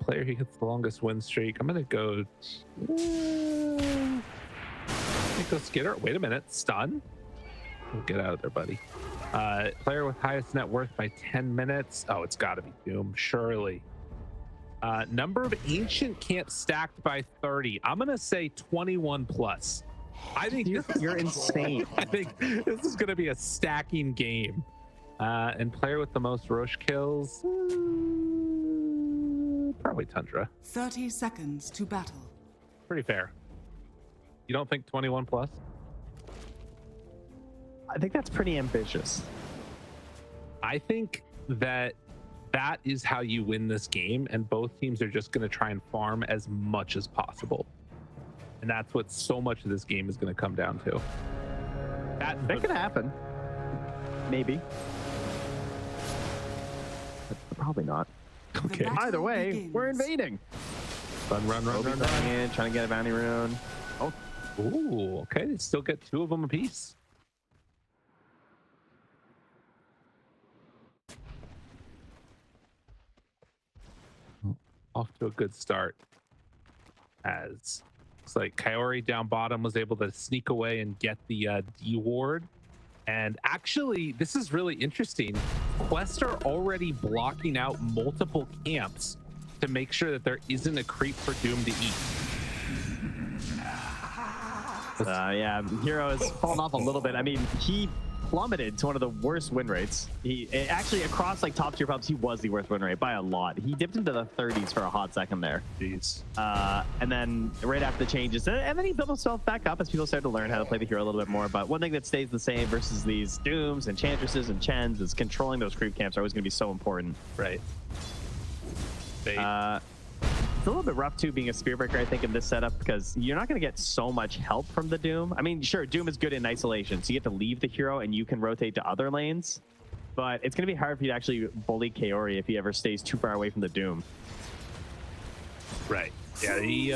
Player who hits the longest win streak. I'm gonna go. Go skiter. Wait a minute. Stun. Oh, get out of there, buddy. Player with highest net worth by 10 minutes. Oh, it's got to be Doom, surely. Number of ancient camps stacked by 30. I'm gonna say 21 plus. I think you're insane. I think this is gonna be a stacking game. And player with the most Roche kills. Probably Tundra. 30 seconds to battle. Pretty fair. You don't think 21 plus? I think that's pretty ambitious. I think that is how you win this game, and both teams are just going to try and farm as much as possible. And that's what so much of this game is going to come down to. That could happen. Maybe. But probably not. Okay. Either way, we're invading. Run. In, trying to get a bounty rune. Oh. Ooh, okay. They still get 2 of them apiece. Off to a good start. As looks like kaori down bottom was able to sneak away and get the D ward. And actually, this is really interesting. Quest are already blocking out multiple camps to make sure that there isn't a creep for Doom to eat. Yeah, Hero has fallen off a little bit. I mean, he plummeted to one of the worst win rates. He actually, across like top tier pubs, he was the worst win rate by a lot. He dipped into the 30s for a hot second there. Jeez. And then right after the changes, and then he built himself back up as people started to learn how to play the hero a little bit more. But one thing that stays the same versus these Dooms and Chantresses and Chens is controlling those creep camps are always going to be so important. Right. It's a little bit rough too being a spear breaker, I think, in this setup, because you're not going to get so much help from the Doom. I mean, sure, Doom is good in isolation, so you get to leave the hero and you can rotate to other lanes, but it's going to be hard for you to actually bully kaori if he ever stays too far away from the Doom. Right. Yeah, he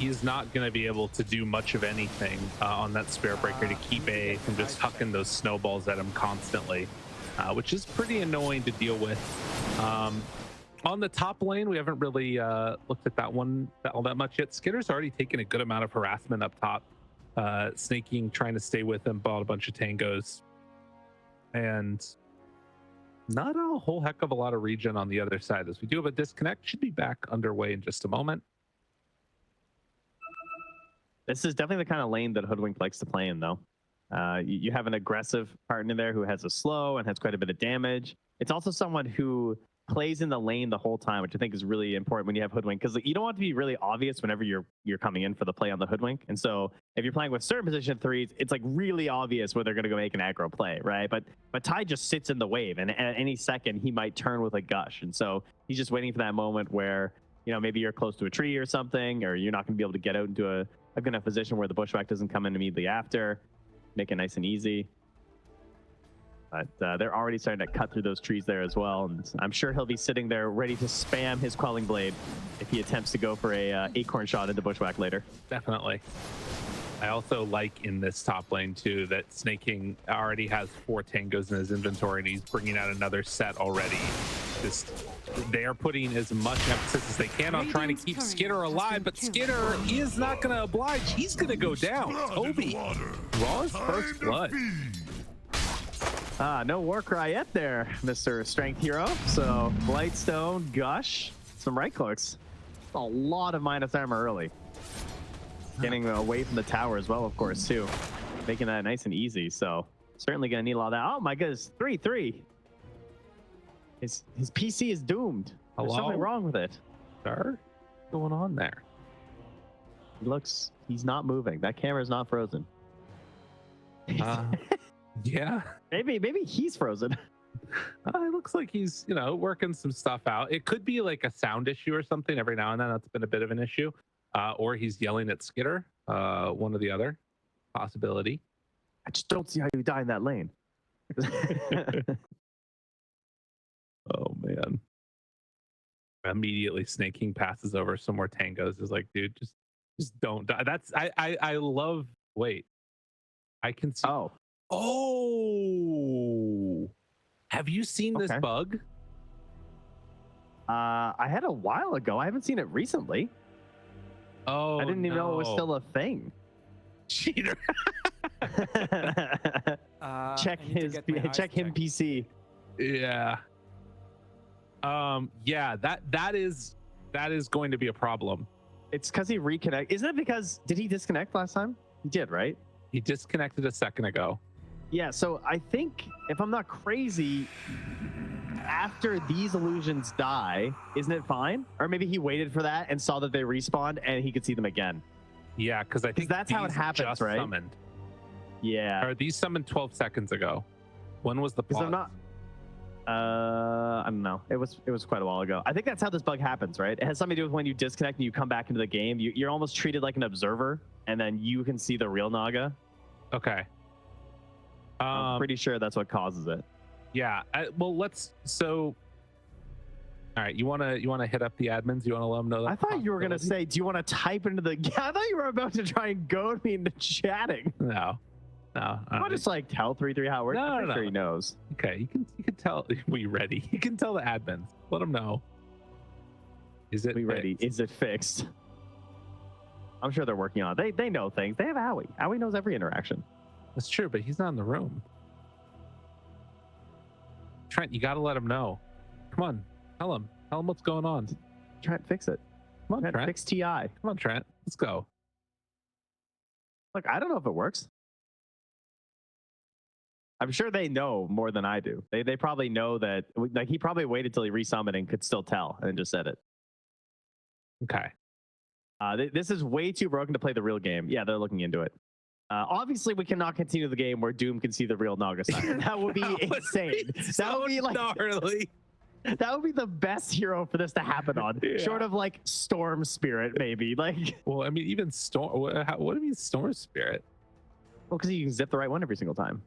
is not going to be able to do much of anything on that spirit breaker to keep A from just hucking those snowballs at him constantly, which is pretty annoying to deal with. On the top lane, we haven't really looked at that one all that much yet. Skitter's already taken a good amount of harassment up top. Sneyking trying to stay with him, bought a bunch of tangos. And not a whole heck of a lot of regen on the other side. As we do have a disconnect, should be back underway in just a moment. This is definitely the kind of lane that Hoodwink likes to play in, though. You have an aggressive partner there who has a slow and has quite a bit of damage. It's also someone who plays in the lane the whole time, which I think is really important when you have Hoodwink, because you don't want it to be really obvious whenever you're coming in for the play on the Hoodwink. And so if you're playing with certain position threes, it's like really obvious where they're going to go make an aggro play, right? But Ty just sits in the wave, and at any second he might turn with a gush, and so he's just waiting for that moment where, you know, maybe you're close to a tree or something, or you're not going to be able to get out into a good enough position where the bushwhack doesn't come in immediately after. Make it nice and easy. But they're already starting to cut through those trees there as well, and I'm sure he'll be sitting there ready to spam his Quelling Blade if he attempts to go for a acorn shot into bushwhack later. Definitely. I also like in this top lane too that Sneyking already has 4 tangos in his inventory, and he's bringing out another set already. Just they are putting as much emphasis as they can on trying to keep Skiter alive, but Skiter is not going to oblige. He's going to go down. Tobi draws first blood. No war cry yet there, Mr. Strength Hero. So Blightstone, Gush, some right clicks. A lot of minus armor early. Getting away from the tower as well, of course, too. Making that nice and easy. So certainly going to need a lot of that. Oh my goodness, 3-3. His PC is doomed. Hello? There's something wrong with it. Sir? What's going on there? He's not moving. That camera's not frozen. Yeah. Maybe he's frozen. It looks like he's, working some stuff out. It could be like a sound issue or something. Every now and then that's been a bit of an issue. Or he's yelling at Skiter. One or the other. Possibility. I just don't see how you die in that lane. Oh man. Immediately Sneyking passes over some more tangos. Is like, dude, just don't die. That's I love I can see. Oh, have you seen this bug? I had a while ago. I haven't seen it recently. Oh, I didn't even know it was still a thing. cheater. Check him PC. Yeah. Yeah, that is going to be a problem. It's because he reconnect. Isn't it because did he disconnect last time? He did, right? He disconnected a second ago. Yeah, so I think if I'm not crazy, after these illusions die, isn't it fine? Or maybe he waited for that and saw that they respawned and he could see them again. Yeah, because I think that's how it happens, just right? Summoned. Yeah. Or these summoned 12 seconds ago. When was the pause? I'm not. I don't know. It was quite a while ago. I think that's how this bug happens, right? It has something to do with when you disconnect and you come back into the game. You're almost treated like an observer, and then you can see the real Naga. Okay. I'm pretty sure that's what causes it. Yeah. Well, let's. So. All right. You wanna hit up the admins? You wanna let them know that? I thought you were gonna say, do you want to type into the? I thought you were about to try and goad me into chatting. No. I'll just like tell 3-3 how it works. I'm sure he knows. Okay, you can tell. We ready? You can tell the admins. Let them know. Is it ready? Is it fixed? I'm sure they're working on it. They know things. They have Owie. Owie knows every interaction. That's true, but he's not in the room. Trent, you got to let him know. Come on, tell him what's going on. Trent, fix it. Come on, Trent. Fix TI. Come on, Trent. Let's go. Look, I don't know if it works. I'm sure they know more than I do. They probably know that. Like he probably waited till he resummoned and could still tell and just said it. Okay. This is way too broken to play the real game. Yeah, they're looking into it. Obviously, we cannot continue the game where Doom can see the real Naga Siren. That would be insane. That would be like gnarly. That would be the best hero for this to happen on. Yeah. Short of like Storm Spirit, maybe. Like. Well, I mean, even Storm. What do you mean Storm Spirit? Well, because you can zip the right one every single time.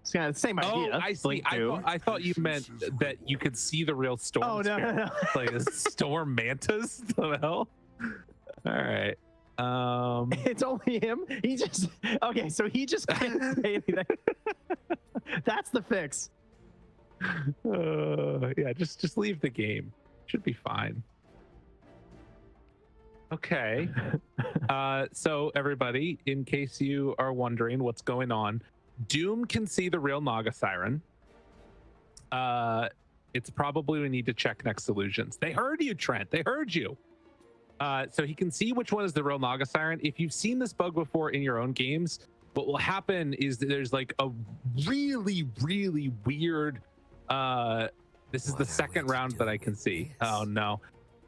It's kind of the same idea. Oh, I see. I thought you meant that you could see the real Storm. Oh, no. Like a Storm Mantis? The hell? All right. It's only him. He just okay. So he just can't say anything. That's the fix. Yeah, just leave the game. Should be fine. Okay. So everybody, in case you are wondering what's going on, Doom can see the real Naga Siren. It's probably we need to check next illusions. They heard you, Trent. They heard you. So he can see which one is the real Naga Siren. If you've seen this bug before in your own games, what will happen is that there's like a really, really weird. This is the second round that I can see. Oh no.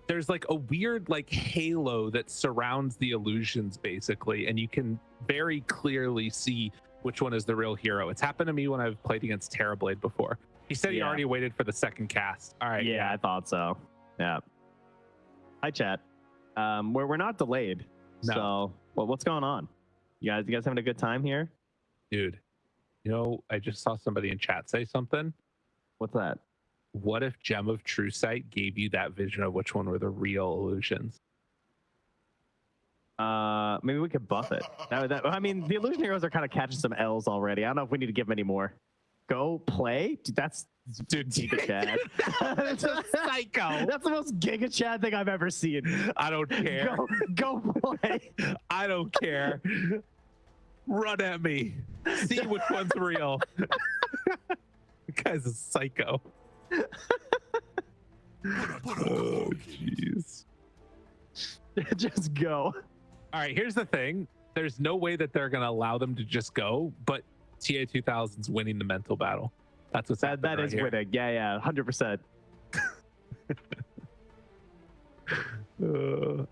There's like a weird like halo that surrounds the illusions basically, and you can very clearly see which one is the real hero. It's happened to me when I've played against Terrorblade before. He said he already waited for the second cast. All right. Yeah, I thought so. Yeah. Hi, chat. We're not delayed. No. So, well, what's going on? You guys having a good time here? Dude, you know, I just saw somebody in chat say something. What's that? What if Gem of True Sight gave you that vision of which one were the real illusions? Maybe we could buff it. I mean, the illusion heroes are kind of catching some L's already. I don't know if we need to give them any more. Go play? Dude, that's Giga Chad. That's a psycho. That's the most Giga Chad thing I've ever seen. I don't care. Go play. I don't care. Run at me. See which one's real. The guy's a psycho. Oh, jeez. Just go. All right, here's the thing. There's no way that they're going to allow them to just go, but TA 2000's winning the mental battle. That's what's happening. That is right winning. Yeah, 100%.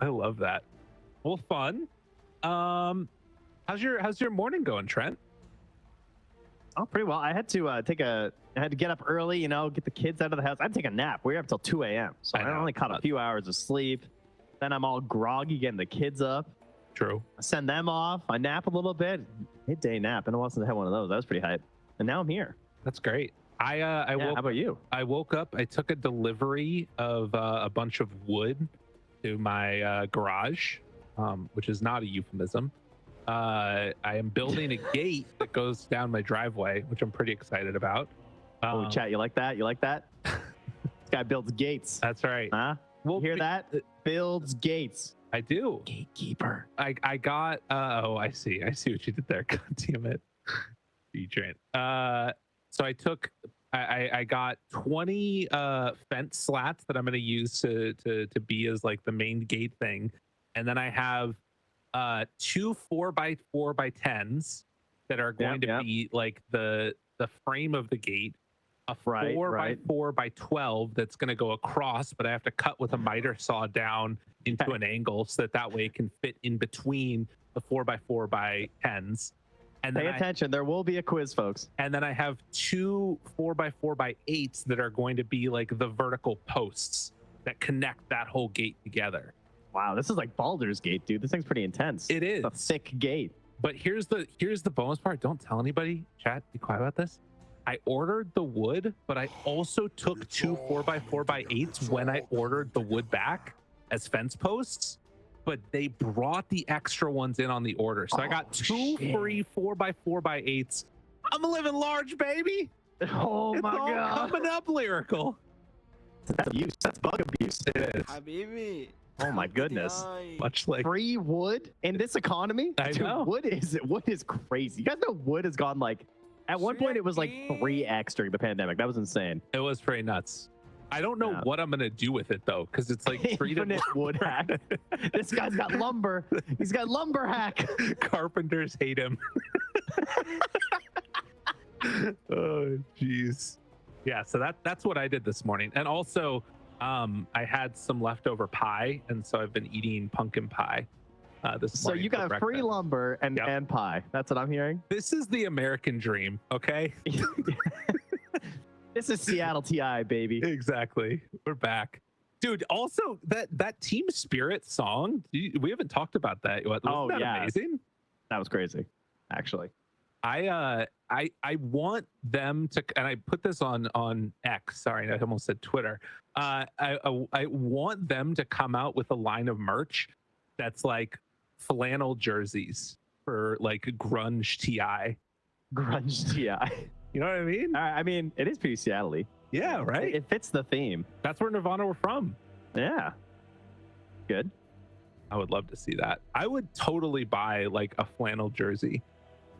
I love that. Well, fun. How's your morning going, Trent? Oh, pretty well. I had to get up early, get the kids out of the house. I'd take a nap. We were up till 2 a.m. So I only caught a few hours of sleep. Then I'm all groggy getting the kids up. True. I send them off. I nap a little bit. Midday nap. And I wasn't had one of those. That was pretty hype. And now I'm here. That's great. How about you? I woke up. I took a delivery of a bunch of wood to my garage, which is not a euphemism. I am building a gate that goes down my driveway, which I'm pretty excited about. Chat, you like that? You like that? This guy builds gates. That's right. Huh? Well, You hear that? Builds gates. I do. Gatekeeper. I got. Oh, I see what you did there. God damn it. B-train. So I took. I got 20 fence slats that I'm going to use to be as like the main gate thing, and then I have 2 4x4x10s that are going to be like the frame of the gate, a 4x4x12 that's going to go across, but I have to cut with a miter saw down into an angle so that way it can fit in between the 4x4x10s. And Pay attention. There will be a quiz, folks. And then I have 2 4x4x8s that are going to be like the vertical posts that connect that whole gate together. Wow, this is like Baldur's Gate, dude. This thing's pretty intense. It is a thick gate. But here's the bonus part. Don't tell anybody. Chat, be quiet about this. I ordered the wood, but I also took 2 4x4x8s when I ordered the wood back as fence posts. But they brought the extra ones in on the order. So I got 2 free 4x4x8s. I'm living large, baby. Oh it's my all god. Coming up, lyrical. That's abuse. That's bug abuse. It is. Habibi. Oh my goodness. Much like free wood in this economy? I know. Wood is crazy. You guys know wood has gone like at one point it was like 3x during the pandemic. That was insane. It was pretty nuts. I don't know what I'm gonna do with it though, because it's like Infinite wood hack. This guy's got lumber. He's got lumber hack. Carpenters hate him. Oh jeez. Yeah, so that's what I did this morning. And also I had some leftover pie, and so I've been eating pumpkin pie this morning. So you got free lumber and pie. That's what I'm hearing. This is the American dream, okay? This is Seattle TI, baby. Exactly. We're back. Dude, also that Team Spirit song, we haven't talked about that. Wasn't that amazing? That was crazy, actually. I want them to, and I put this on X. Sorry, I almost said Twitter. I want them to come out with a line of merch that's like flannel jerseys for like grunge TI. Grunge TI. You know what I mean? I mean, it is pretty Seattle-y. Yeah, right. It fits the theme. That's where Nirvana were from. Yeah. Good. I would love to see that. I would totally buy like a flannel jersey.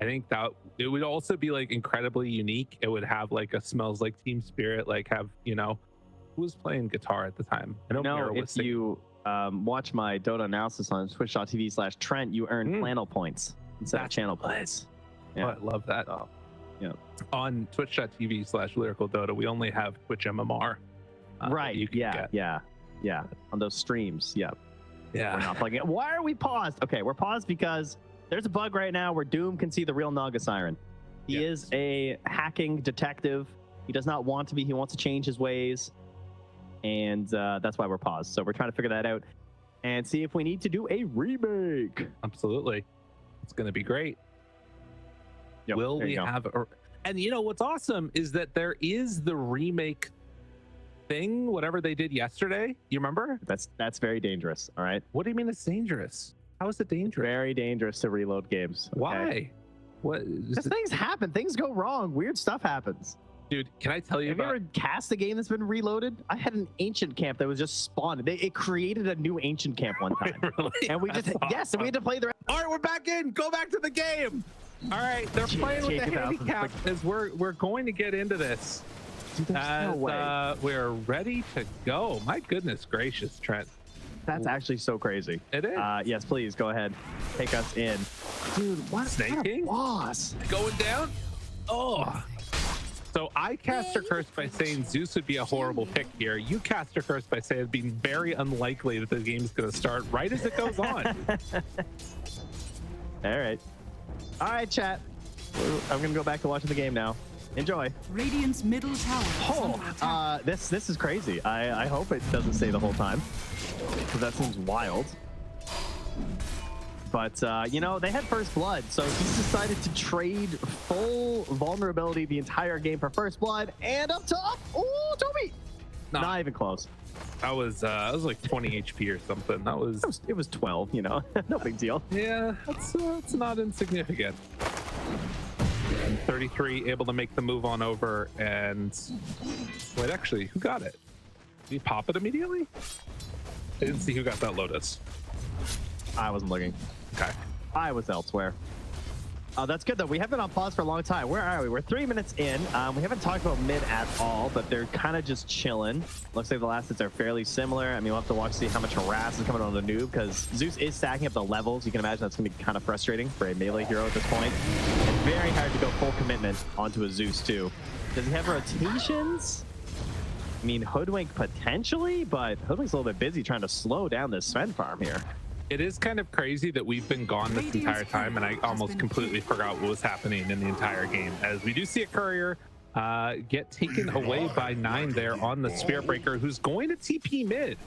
I think that it would also be like incredibly unique. It would have like a smells like Team Spirit, like have, you know, who was playing guitar at the time? I know Mira was if you watch my Dota analysis on twitch.tv/Trent, you earn flannel points instead of channel points. Yeah. Oh, I love that. Oh, yeah. On twitch.tv/Lyrical Dota, we only have Twitch MMR. Right. Yeah. On those streams. Yeah. Yeah. We're not plugging it. Why are we paused? Okay, we're paused because there's a bug right now where Doom can see the real Naga Siren. He is a hacking detective. He does not want to be. He wants to change his ways. And that's why we're paused. So we're trying to figure that out and see if we need to do a remake. Absolutely. It's going to be great. Yep, Will we have and you know what's awesome is that there is the remake thing, whatever they did yesterday. You remember? That's very dangerous. All right. What do you mean it's dangerous? How is it dangerous? Very dangerous to reload games. Okay? Why? What? Because things happen. Things go wrong. Weird stuff happens. Dude, can I tell you Have you ever cast a game that's been reloaded? I had an ancient camp that was just spawned. It created a new ancient camp one time. Really? And we just, awesome. and we had to play the rest. All right, we're back in. Go back to the game. All right, they're playing with the handicap as we're going to get into this. Dude, there's no way. We're ready to go. My goodness gracious, Trent. That's actually so crazy. It is. Yes, please go ahead. Take us in. Dude, what? Sneyking? Boss. Going down? Oh. So I cast a curse by saying Zeus would be a horrible pick here. You cast a curse by saying it'd be very unlikely that the game's going to start right as it goes on. All right, chat. I'm going to go back to watching the game now. Enjoy. Radiant's middle tower. Oh, this is crazy. I hope it doesn't stay the whole time, because that seems wild. But, you know, they had first blood, so he's decided to trade full vulnerability the entire game for first blood. And up top, oh, Tobi! Not even close. I was like 20 HP or something. It was 12, you know, no big deal. Yeah, that's not insignificant. And 33 able to make the move on over, and wait, actually, who got it? Did he pop it immediately? I didn't see who got that Lotus. I wasn't looking. Okay. I was elsewhere. That's good, though. We have been on pause for a long time. Where are we? We're 3 minutes in. We haven't talked about mid at all, but they're kind of just chilling. Looks like the last hits are fairly similar. I mean, we'll have to watch to see how much harass is coming on the noob, because Zeus is stacking up the levels. You can imagine that's going to be kind of frustrating for a melee hero at this point. It's very hard to go full commitment onto a Zeus, too. Does he have rotations? I mean, Hoodwink potentially, but Hoodwink's a little bit busy trying to slow down this Sven farm here. It is kind of crazy that we've been gone this entire time, and I almost completely forgot what was happening in the entire game. As we do see a courier get taken away by 9 there on the Spirit Breaker, who's going to TP mid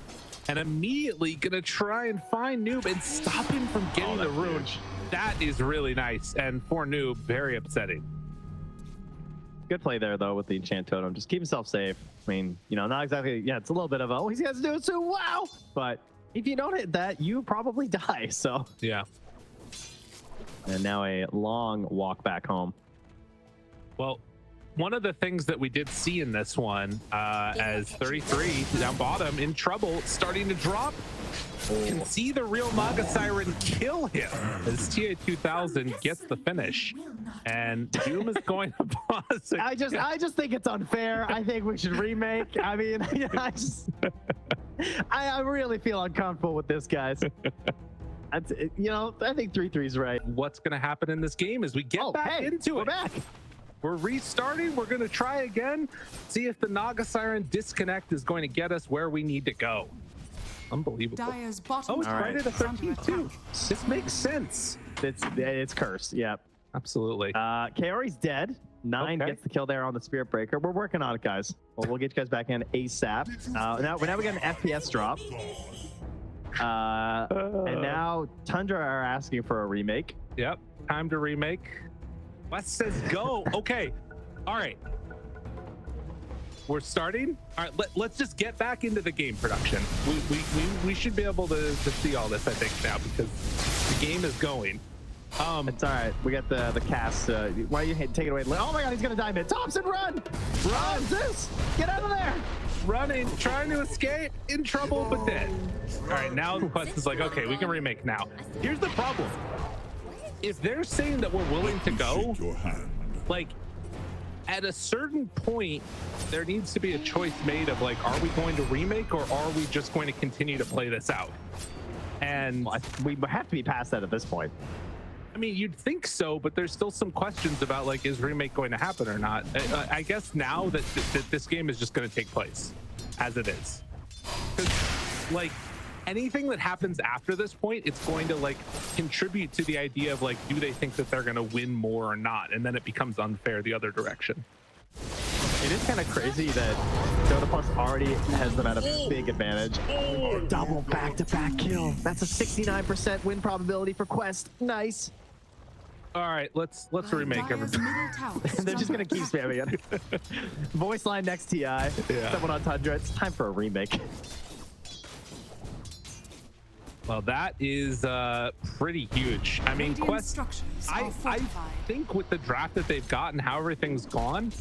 and immediately going to try and find Noob and stop him from getting the rune. That is really nice, and for Noob, very upsetting. Good play there, though, with the enchant totem. Just keep himself safe. I mean, you know, not exactly, yeah, it's a little bit of a, oh, he has to do it too, wow! But if you don't hit that, you probably die, so. Yeah. And now a long walk back home. Well, one of the things that we did see in this one, as 33 down bottom in trouble, starting to drop, can see the real Naga Siren kill him as TA2000 gets the finish. And Doom is going to pause. I just think it's unfair. I think we should remake. I mean, I really feel uncomfortable with this, guys. You know, I think 3-3's right. What's going to happen in this game is we get back into it. We're back. We're restarting. We're going to try again. See if the Naga Siren disconnect is going to get us where we need to go. Unbelievable. Dire's bottom Oh, it's right at a 13 too. This makes sense. It's cursed. Yeah. Absolutely. Kaori's dead. 9 gets the kill there on the Spirit Breaker. We're working on it, guys. We'll get you guys back in ASAP. Now we got an FPS drop. And now Tundra are asking for a remake. Yep. Time to remake. Wes says go. Okay. All right. We're starting. All right. Let's just get back into the game production. We should be able to see all this, I think, now, because the game is going. It's all right. We got the cast. Why are you take it away? Oh my God, he's gonna die mid. Topson, run! Run, Zeus! Get out of there! Running, trying to escape, in trouble, but dead. All right, now the Quest is like, okay, we can remake now. Here's the problem. If they're saying that we're willing to go, like, at a certain point, there needs to be a choice made of like, are we going to remake or are we just going to continue to play this out? And we have to be past that at this point. I mean, you'd think so, but there's still some questions about like, is remake going to happen or not? I guess now that this game is just going to take place as it is. Because like anything that happens after this point, it's going to like contribute to the idea of like, do they think that they're going to win more or not? And then it becomes unfair the other direction. It is kind of crazy that Dota Plus already has them at a big advantage. Double back-to-back kill. That's a 69% win probability for Quest. Nice. All right, let's remake everything. They're just gonna keep spamming it. Voice line next TI. Yeah. Someone on Tundra. It's time for a remake. Well, that is pretty huge. I mean, Quest, I think with the draft that they've got and how everything's gone,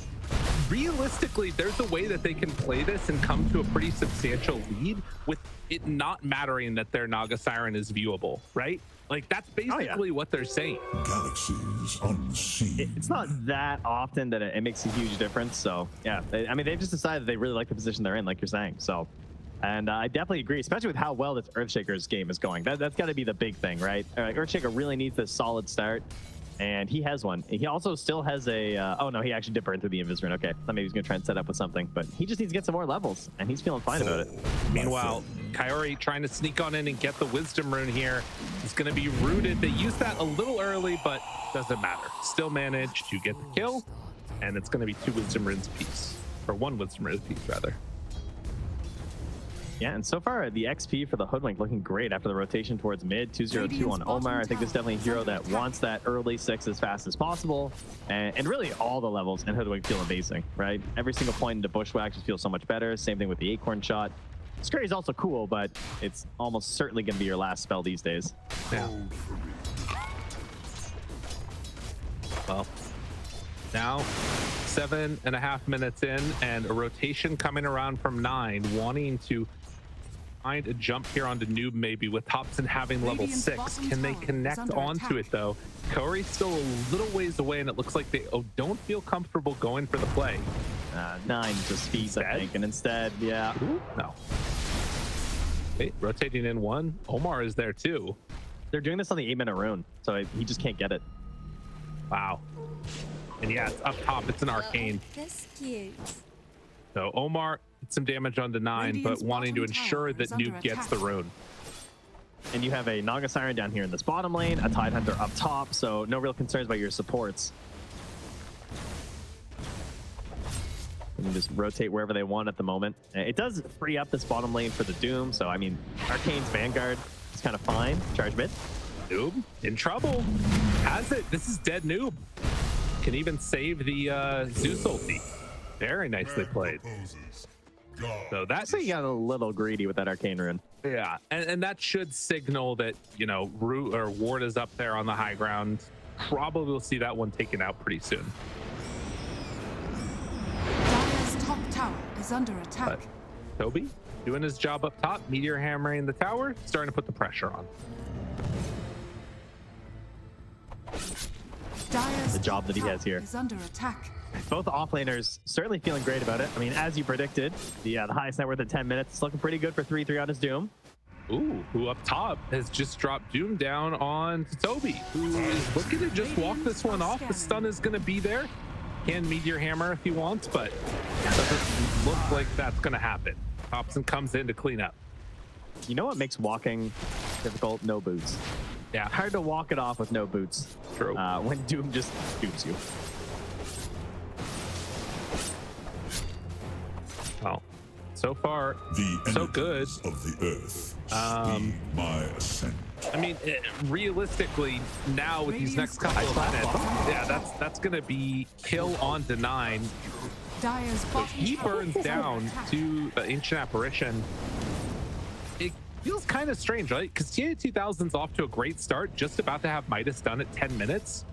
realistically, there's a way that they can play this and come to a pretty substantial lead with it not mattering that their Naga Siren is viewable, right? Like, that's basically what they're saying. Galaxies unseen. It's not that often that it makes a huge difference. So, yeah, I mean, they've just decided they really like the position they're in, like you're saying. So, and I definitely agree, especially with how well this Earthshaker's game is going. That's got to be the big thing, right? Earthshaker really needs this solid start, and he has one. He also still has a... oh, no, he actually did burn through the Invis rune. Okay, thought maybe he's going to try and set up with something, but he just needs to get some more levels, and he's feeling fine about it. Meanwhile, Kaori trying to sneak on in and get the Wisdom rune here. He's going to be rooted. They used that a little early, but doesn't matter. Still managed to get the kill, and it's going to be 2 Wisdom runes apiece, or 1 Wisdom rune apiece, rather. Yeah, and so far the XP for the Hoodwink looking great after the rotation towards mid. 202 on OmaR. I think this is definitely a hero that wants that early 6 as fast as possible. And really all the levels in Hoodwink feel amazing, right? Every single point into Bushwhack just feels so much better. Same thing with the Acorn shot. Scurry is also cool, but it's almost certainly going to be your last spell these days. Yeah. Well, now 7.5 minutes in, and a rotation coming around from 9, wanting to find a jump here onto Noob, maybe with Topson having level Radiant's 6. bottom Can they tower is connect under onto attack. it though? Kaori's still a little ways away, and it looks like they don't feel comfortable going for the play. 9 just feeds, I Instead? think, and instead, yeah. Ooh, no. Hey, rotating in 1. OmaR is there too. They're doing this on the 8-minute rune, so he just can't get it. Wow. And yeah, it's up top. It's an arcane. That's cute. So OmaR did some damage onto 9, Radiant's but wanting to bottom ensure tower that is under Noob gets attack. the rune. And you have a Naga Siren down here in this bottom lane, a Tidehunter up top, so no real concerns about your supports. You can just rotate wherever they want at the moment. It does free up this bottom lane for the Doom, so I mean, Arcane's Vanguard is kind of fine. Charge mid. Noob in trouble. Has it. This is dead Noob. Can even save the Zeus ulti. Very nicely played. So that's So you got a little greedy with that Arcane rune. yeah, and that should signal that, you know, Root or Ward is up there on the high ground. Probably will see that one taken out pretty soon. Dire's top tower is under attack. But Tobi doing his job up top, meteor hammering the tower, starting to put the pressure on. Dire's The job top that he has tower here. is under attack. Both offlaners certainly feeling great about it. I mean, as you predicted, the highest net worth at 10 minutes. It's looking pretty good for 3-3 on his Doom. Ooh, who up top has just dropped Doom down on Tobi, who is looking to just walk this one off. The stun is going to be there. Can Meteor Hammer if he wants, but doesn't look like that's going to happen. Topson comes in to clean up. You know what makes walking difficult? No boots. Yeah, Hard to walk it off with no boots. true. When Doom just shoots you. Well, so far, The so good. energies of the earth Um, speed my ascent. I mean, realistically, now with these next couple of minutes, yeah, that's going to be kill on to 9. Dire's So bottom he tower burns is under down attack. to the Ancient Apparition. It feels kind of strange, right? Because TA 2000's off to a great start, just about to have Midas done at 10 minutes.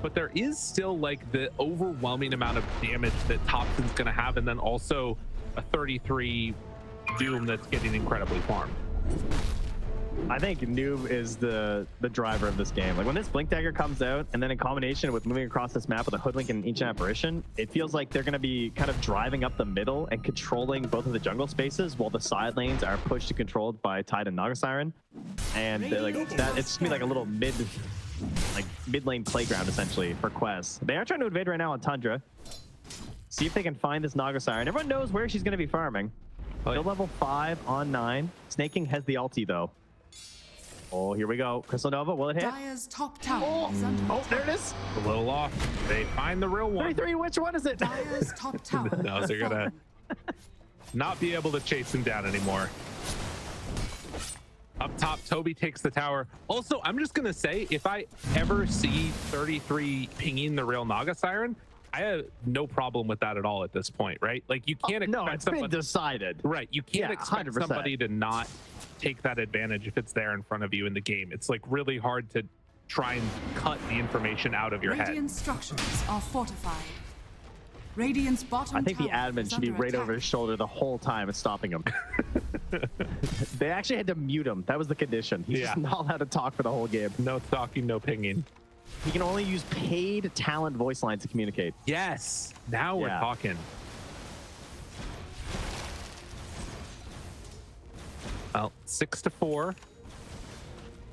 But there is still like the overwhelming amount of damage that Topson's going to have, and then also a 33 Doom that's getting incredibly farmed. I think Noob is the driver of this game. Like when this Blink Dagger comes out, and then in combination with moving across this map with a Hoodwink and Ancient Apparition, it feels like they're going to be kind of driving up the middle and controlling both of the jungle spaces, while the side lanes are pushed and controlled by Tide and Naga Siren. And they're like that, it's just gonna be like a little mid lane playground essentially for Quest. They are trying to invade right now on Tundra. See if they can find this Naga Siren. Everyone knows where she's going to be farming. Oh, yeah. Still level 5 on 9. Sneyking has the ulti though. Oh, here we go. Crystal Nova, will it hit? Dire's top tower is under Oh, attack. there it is. A little off. They find the real one. 33, which one is it? Dire's top tower No, is they're gonna falling. not be able to chase him down anymore. Up top, Tobi takes the tower. Also, I'm just gonna say, if I ever see 33 pinging the real Naga Siren, I have no problem with that at all at this point, right? Like you can't expect No, it's been somebody, decided. right? You can't Yeah, expect 100%. somebody to not take that advantage if it's there in front of you in the game. It's like really hard to try and cut the information out of your head. Radiant structures are fortified. Radiant's bottom I think the tower admin is should be under right over his attack. shoulder the whole time and stopping him. They actually had to mute him. That was the condition. He's just Yeah. not allowed to talk for the whole game. No talking, no pinging. He can only use paid talent voice lines to communicate. Yes, now we're Yeah. talking. Well, 6-4,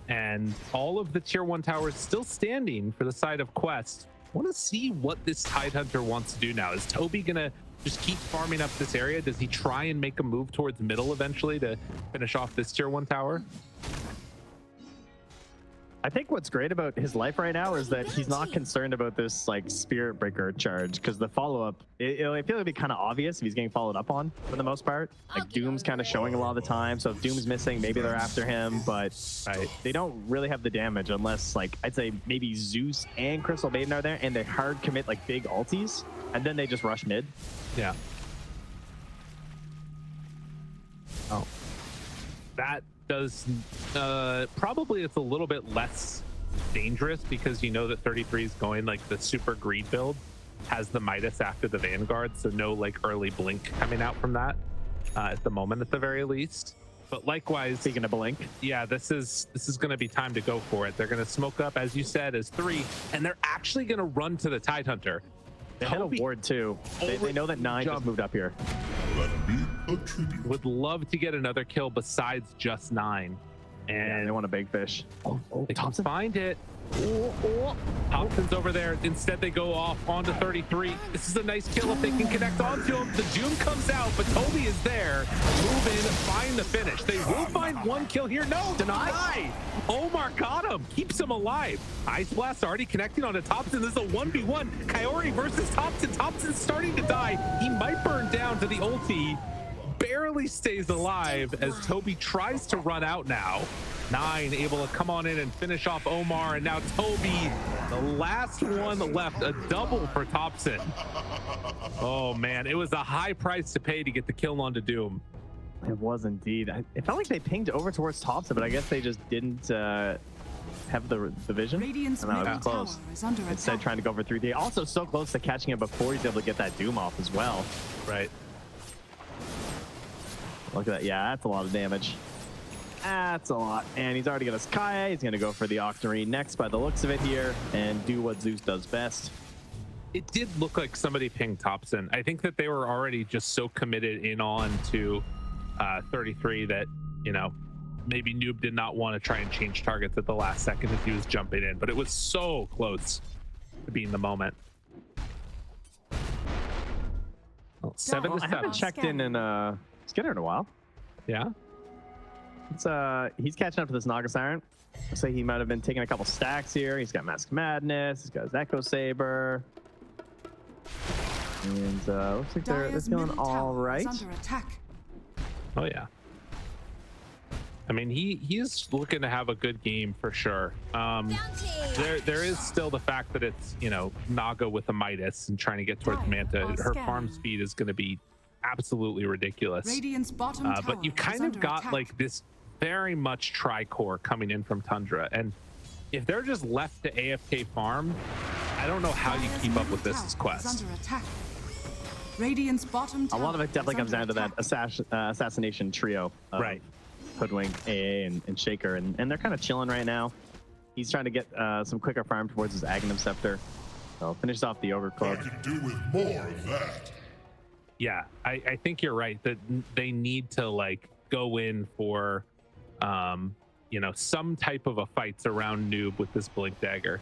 and all of the tier 1 towers still standing for the side of Quest. I want to see what this Tidehunter wants to do now. Is Tobi gonna just keep farming up this area? Does he try and make a move towards middle eventually to finish off this tier 1 tower? I think what's great about his life right now is that he's not concerned about this like Spirit Breaker charge, because the follow-up, I feel like it'd be kind of obvious if he's getting followed up on for the most part. Like Doom's kind of showing a lot of the time, so if Doom's missing, maybe they're after him, but they don't really have the damage unless like I'd say maybe Zeus and Crystal Maiden are there and they hard commit like big ultis, and then they just rush mid. Yeah. Oh. That does probably it's a little bit less dangerous because you know that 33 is going like the super greed build. has the Midas after the Vanguard, so no like early blink coming out from that at the moment at the very least. But likewise, Speaking of blink, yeah, this is going to be time to go for it. They're going to smoke up, as you said, as 3, and they're actually going to run to the Tidehunter. they had a ward too. They know that 9 just moved up here. Let me attribute. Would love to get another kill besides just 9. Yeah, And they want a big fish. they can Topson. find it. Topson's over there. Instead, they go off onto 33. This is a nice kill if they can connect onto him. The Doom comes out, but Tobi is there. Move in, find the finish. They will find 1 kill here. No, deny. OmaR got him, keeps him alive. Ice Blast already connecting onto Topson. This is a 1v1. Kaori versus Topson. Topson's starting to die. He might burn down to the ulti. Barely stays alive as Tobi tries to run out now. 9 able to come on in and finish off OmaR, and now Tobi, the last one left, a double for Topson. Oh man, it was a high price to pay to get the kill onto Doom. It was indeed. It felt like they pinged over towards Topson, but I guess they just didn't have the vision. Radiant's I don't know, it middle was close. tower is under Instead, attack. trying to go for 3D. Also, so close to catching him before he's able to get that Doom off as well. Right. Look at that. Yeah, that's a lot of damage. That's a lot. And he's already got a Sky. He's going to go for the Octarine next by the looks of it here and do what Zeus does best. It did look like somebody pinged Topson. I think that they were already just so committed in on to 33 that, you know, maybe Noob did not want to try and change targets at the last second as he was jumping in, but it was so close to being the moment. Well, 7 to I 7. haven't checked in Skiter in a while. Yeah. It's he's catching up to this Naga Siren. Looks like he might have been taking a couple stacks here. He's got Mask Madness. He's got his Echo Saber. And looks like they're Dire's feeling middle all tower right. is under attack. Oh yeah. I mean, he's looking to have a good game for sure. There is still the fact that it's, you know, Naga with a Midas and trying to get towards Dire Manta. are Her farm scanning. speed is going to be absolutely ridiculous. Radiant's bottom tower But you is kind of under got attack. like this very much tri-core coming in from Tundra, and if they're just left to AFK farm, I don't know how you Dire's keep up middle with this tower as is Quest. under attack. Radiant's bottom A tower lot of it definitely is comes down under to that attack. assassination trio. Of Right. Hoodwink, AA, and Shaker, and they're kind of chilling right now. He's trying to get some quicker farm towards his Aghanim Scepter. So finishes off the Ogre I Cloak. can do with more of that. Yeah, I think you're right that they need to like go in for, you know, some type of a fights around Noob with this Blink Dagger.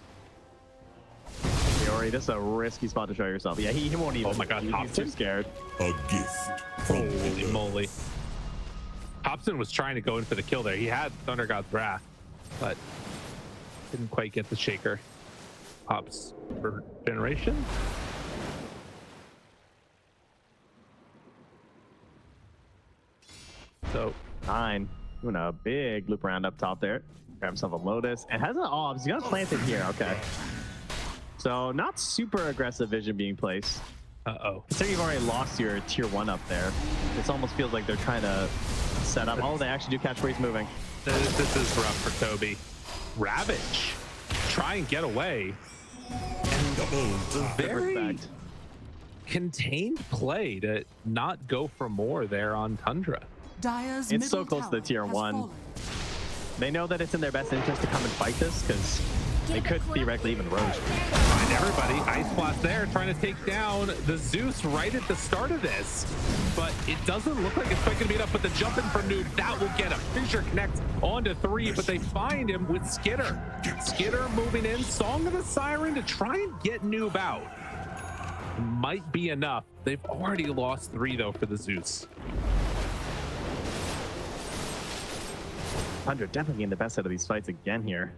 Kaori, this is a risky spot to show yourself. Yeah, he won't even. Oh my God, he's Topson? too scared. A gift from Holy the moly. earth. Topson was trying to go in for the kill there. He had Thunder God's Wrath, but didn't quite get the Shaker. Pops for generation. So 9 doing a big loop around up top there. Grab himself a Lotus and has an Obs. He's got to plant it here. Okay. So not super aggressive vision being placed. uh-oh. Considering you've already lost your tier 1 up there, this almost feels like they're trying to set up. Oh, they actually do catch where he's moving. This is rough for Tobi. Ravage. Try and get away. And very Respect. contained play to not go for more there on Tundra. Dire's It's so middle close to the tower tier has 1. fallen. They know that it's in their best interest to come and fight this because they could theoretically even Roche. Find everybody. Ice Blast there trying to take down the Zeus right at the start of this. But it doesn't look like it's quite going to be enough. But the jump in for Noob, that will get him. Fissure connects onto 3, but they find him with Skiter. Skiter moving in. Song of the Siren to try and get Noob out. Might be enough. They've already lost 3 though for the Zeus. 100 definitely getting the best out of these fights again here.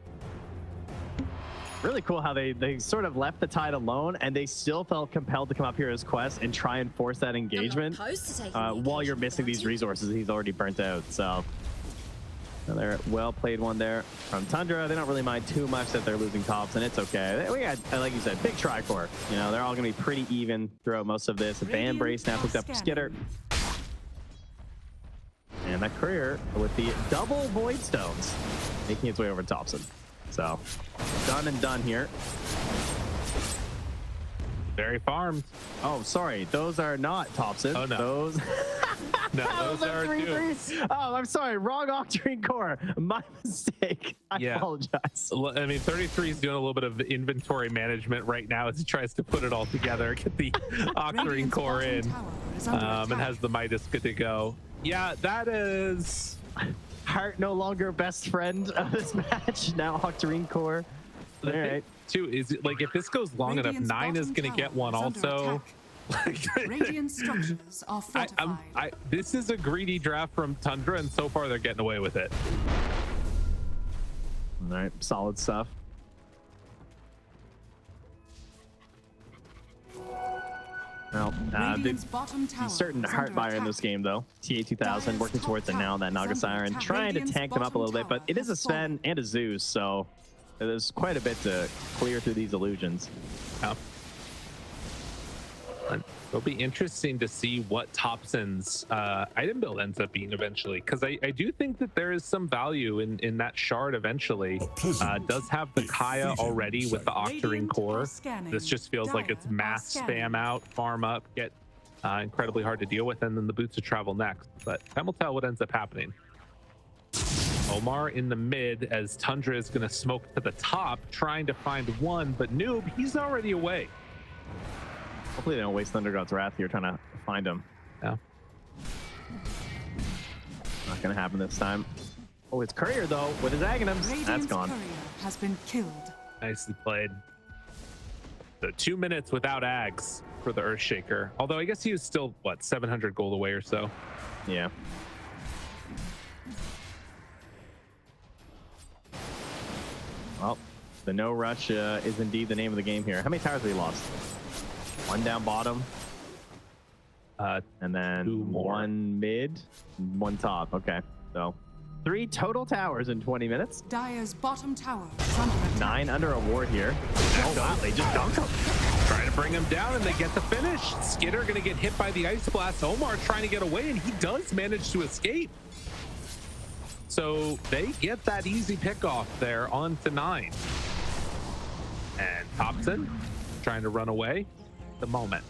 Really cool how they sort of left the Tide alone and they still felt compelled to come up here as Quest and try and force that engagement while you're missing these resources he's already burnt out. So another well played one there from Tundra. They don't really mind too much that they're losing tops, and it's okay. We got, like you said, big tri-core. You know, they're all going to be pretty even throughout most of this. Van Brace now picked up Skitter. And that Courier with the double Void Stones making its way over to Topson. So done and done here. Very farmed. Oh, sorry. Those are not Topson. Oh, no. Those... No, those are three two. threes. Oh, I'm sorry. Wrong Octarine core. My mistake. I apologize. I mean, 33 is doing a little bit of inventory management right now as he tries to put it all together, get the Octarine core in, and has the Midas good to go. Yeah, that is... Heart no longer best friend of this match. Now Octarine core. All right. Too is it like if this goes long enough, 9 is going to get one also. Radiant structures are fortified. This is a greedy draft from Tundra, and so far they're getting away with it. All right, solid stuff. Well, certain heart buyer in this game though. TA2000 working towards it now. That Naga Siren trying to tank them up a little bit, but it is a Sven and a Zeus, so there's quite a bit to clear through these illusions. Yeah. It'll be interesting to see what Topson's item build ends up being eventually, because I do think that there is some value in that shard eventually. Does have the Kaya already with the Octarine core. This just feels like it's mass spam out, farm up, get incredibly hard to deal with, and then the boots of travel next. But time will tell what ends up happening. OmaR in the mid as Tundra is going to smoke to the top, trying to find one, but Noob, he's already away. Hopefully they don't waste Thunder God's Wrath here trying to find him. Yeah. Not gonna happen this time. Oh, it's Courier though with his Aghanims. That's gone. Courier has been killed. Nicely played. So 2 minutes without Ags for the Earthshaker. Although I guess he was still, what, 700 gold away or so. Yeah. Well, the no rush is indeed the name of the game here. How many towers have we lost? One down bottom. And then one mid, one top. Okay, so 3 total towers in 20 minutes. Dire's bottom tower is under attack. 9 under a ward here. Oh wow, they just dunked him. Trying to bring him down, and they get the finish. Skiter gonna get hit by the Ice Blast. OmaR trying to get away, and he does manage to escape. So they get that easy pick off there onto 9. And Topson trying to run away. The moment.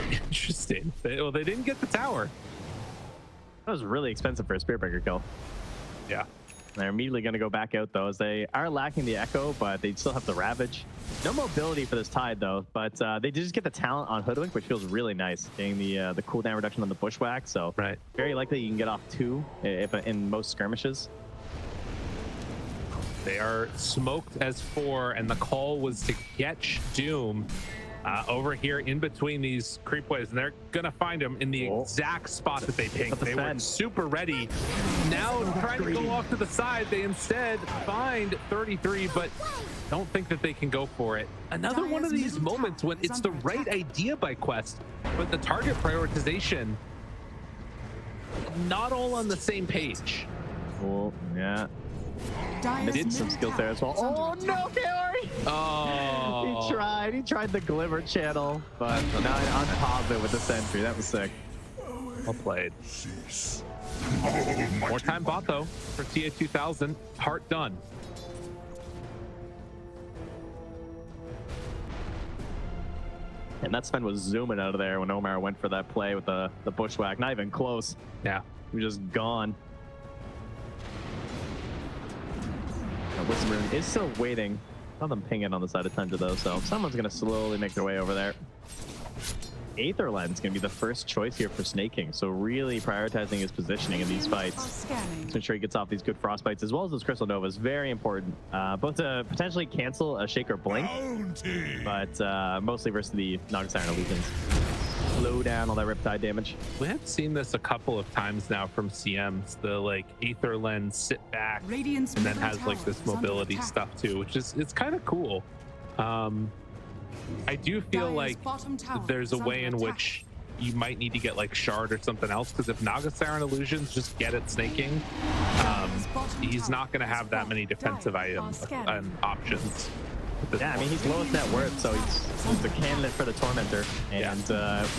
Interesting. Well, they didn't get the tower. That was really expensive for a Spirit Breaker kill. Yeah. They're immediately going to go back out though, as they are lacking the Echo, but they still have the Ravage. No mobility for this Tide though, but they did just get the talent on Hoodwink, which feels really nice, getting the cooldown reduction on the Bushwhack. So very likely you can get off 2 if in most skirmishes. They are smoked as 4, and the call was to get Doom over here in between these creep waves, and they're gonna find him in the exact spot that they pinged. They were super ready. Now trying to go off to the side, they instead find 33, but don't think that they can go for it. Another one of these moments when it's the right idea by Quest, but the target prioritization not all on the same page. Cool, yeah. They did some skills there as well. Oh no, kaori! Oh, he tried the Glimmer channel, but not on top of it with the sentry. That was sick. Well played. More time bot though for TA2000. Heart done. And that Sven was zooming out of there when OmaR went for that play with the Bushwhack. Not even close. Yeah. He was just gone. Whisper is still waiting. Saw them ping it on the side of Tundra though, so someone's gonna slowly make their way over there. Aether Lens gonna be the first choice here for Sneyking, so really prioritizing his positioning in these fights to ensure he gets off these good frostbites as well as those Crystal Novas. Very important, both to potentially cancel a Shaker Blink, but mostly versus the Naga Siren Illusions. Slow down all that Riptide damage. We have seen this a couple of times now from CMs, the like Aether Lens sit back and then has like this mobility stuff too, which is, it's kind of cool. I do feel like there's a way in which you might need to get like Shard or something else, because if Naga Siren Illusions just get at Sneyking, he's not going to have that many defensive items and options. Yeah, I mean, he's lowest net worth, so he's a candidate for the Tormentor. And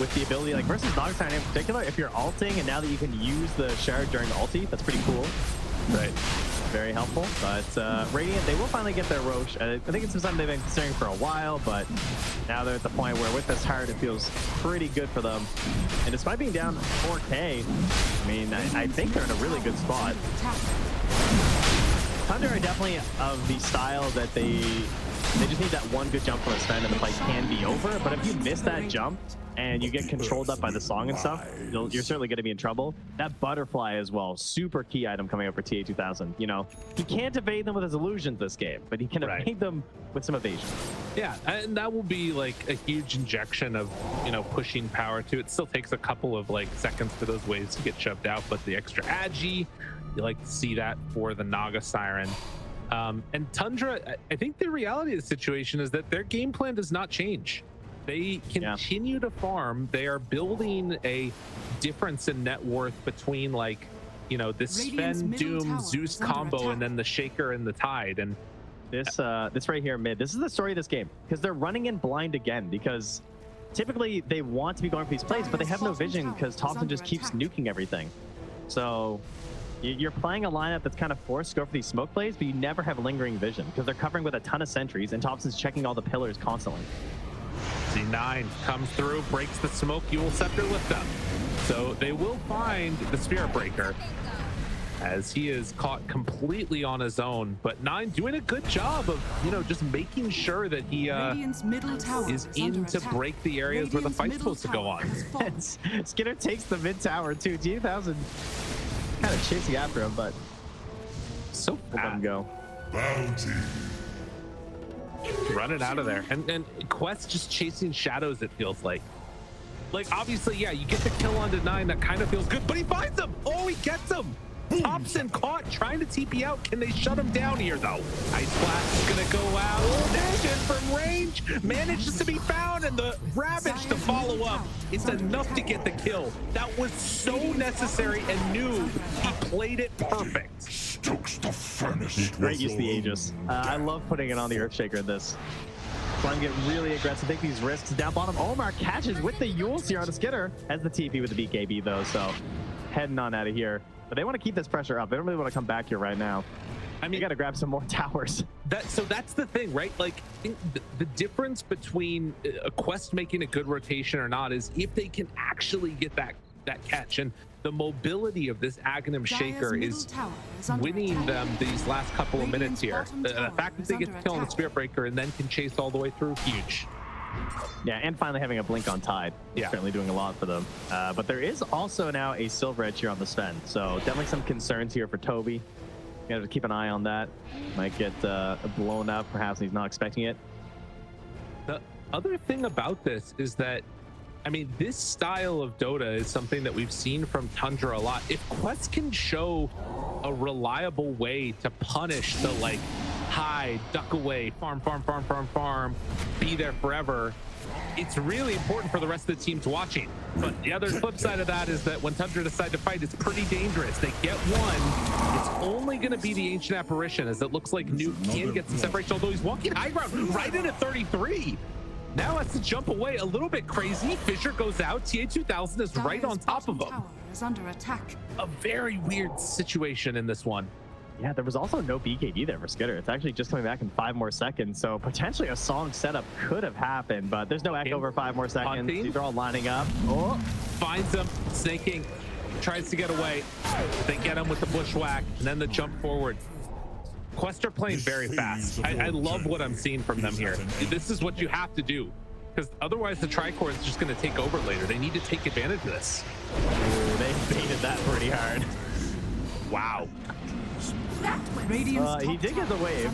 with the ability, like versus Naga Siren in particular, if you're ulting and now that you can use the Shard during ulti, that's pretty cool. Right. very helpful. But Radiant, they will finally get their Roche. I think it's something they've been considering for a while, but now they're at the point where with this heart, it feels pretty good for them. And despite being down 4K, I mean, I think they're in a really good spot. Tundra are definitely of the style that they just need that one good jump from a Sven and the fight can be over. But if you miss that jump and you get controlled up by the song and stuff, you're certainly going to be in trouble. That butterfly as well, super key item coming up for TA2000. You know, he can't evade them with his illusions this game, but he can evade them with some evasion. Yeah, and that will be like a huge injection of, you know, pushing power to it. Still takes a couple of like seconds for those waves to get shoved out, but the extra agi, you like to see that for the Naga Siren. And Tundra, I think the reality of the situation is that their game plan does not change. They continue to farm. They are building a difference in net worth between, like, you know, this Sven, Doom, Zeus combo and then the Shaker and the Tide. And this right here mid, this is the story of this game, because they're running in blind again, because typically they want to be going for these plays, but they have no vision because Topson just keeps nuking everything. So you're playing a lineup that's kind of forced to go for these smoke plays, but you never have lingering vision because they're covering with a ton of sentries and Topson's checking all the pillars constantly. Z9 comes through, breaks the smoke, Yule Scepter lift up. So they will find the Spirit Breaker as he is caught completely on his own, but Nine doing a good job of, you know, just making sure that he is in to break the areas where the fight's supposed to go on. Skiter takes the mid tower too. T1000 kind of chasing after him, but so let him go. Bounty. Running out of there, and Quest just chasing shadows, it feels like. Like, obviously, yeah, you get the kill onto 9, that kind of feels good, but he finds him. Oh, he gets him. Topson caught, trying to TP out. Can they shut him down here, though? Ice Blast is gonna go out. Vision from range manages to be found, and the Ravage to follow up. It's enough to get the kill. That was so necessary, and Noob, he played it perfect. Stokes the furnace. Great use of the Aegis. I love putting it on the Earthshaker in this. Slime get really aggressive, take these risks. Down bottom, OmaR catches with the Yules here on a Skiter. Has the TP with the BKB though, so heading on out of here. But they want to keep this pressure up. They don't really want to come back here right now. I mean, you got to grab some more towers. So that's the thing, right? Like, the difference between a Quest making a good rotation or not is if they can actually get that catch. And the mobility of this Aghanim Shaker is winning them these last couple of minutes here. The fact that they get to kill on the Spirit Breaker and then can chase all the way through, huge. Yeah, and finally having a blink on Tide. Yeah. Certainly doing a lot for them. But there is also now a Silver Edge here on the Sven. So definitely some concerns here for Tobi. You have to keep an eye on that. Might get blown up, perhaps he's not expecting it. The other thing about this is that, I mean, this style of Dota is something that we've seen from Tundra a lot. If Quest can show a reliable way to punish the, like, hide, duck away, farm, be there forever, it's really important for the rest of the teams watching. But the other flip side of that is that when Tundra decide to fight, it's pretty dangerous. They get one, it's only going to be the Ancient Apparition, as it looks like Nuke can get some separation, although he's walking high ground right into 33. Now has to jump away, a little bit crazy. Fissure goes out, TA2000 is right on top of him. Is under attack. A very weird situation in this one. Yeah, there was also no BKB there for Skiter. It's actually just coming back in 5 more seconds, so potentially a song setup could have happened, but there's no echo for 5 more seconds. Hunting. These are all lining up. Oh, Finds him, Sneyking, tries to get away. They get him with the bushwhack, and then the jump forward. Quest are playing very fast. I love what I'm seeing from them here. This is what you have to do, because otherwise the Tricore is just going to take over later. They need to take advantage of this. ooh, they baited that pretty hard. Wow. He did get the wave,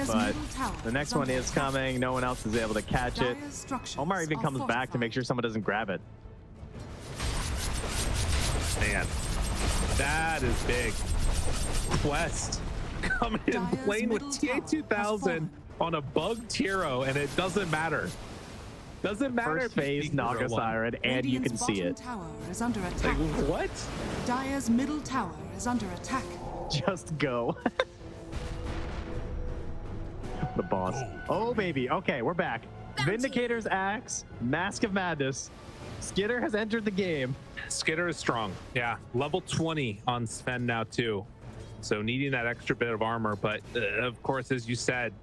but the next one is coming. No one else is able to catch it. OmaR even comes back to make sure someone doesn't grab it. Man, that is big. Quest coming in playing with TA2000 on a bugged hero, and it doesn't matter. Doesn't matter. First phase Naga Siren, and you can see it. Is under attack. Like, what? Dire's middle tower is under attack. Just go. The boss. Oh, baby. Okay, we're back. Vindicator's Axe, Mask of Madness. Skiter has entered the game. Skiter is strong. Yeah, level 20 on Sven now too. So needing that extra bit of armor, but of course, as you said,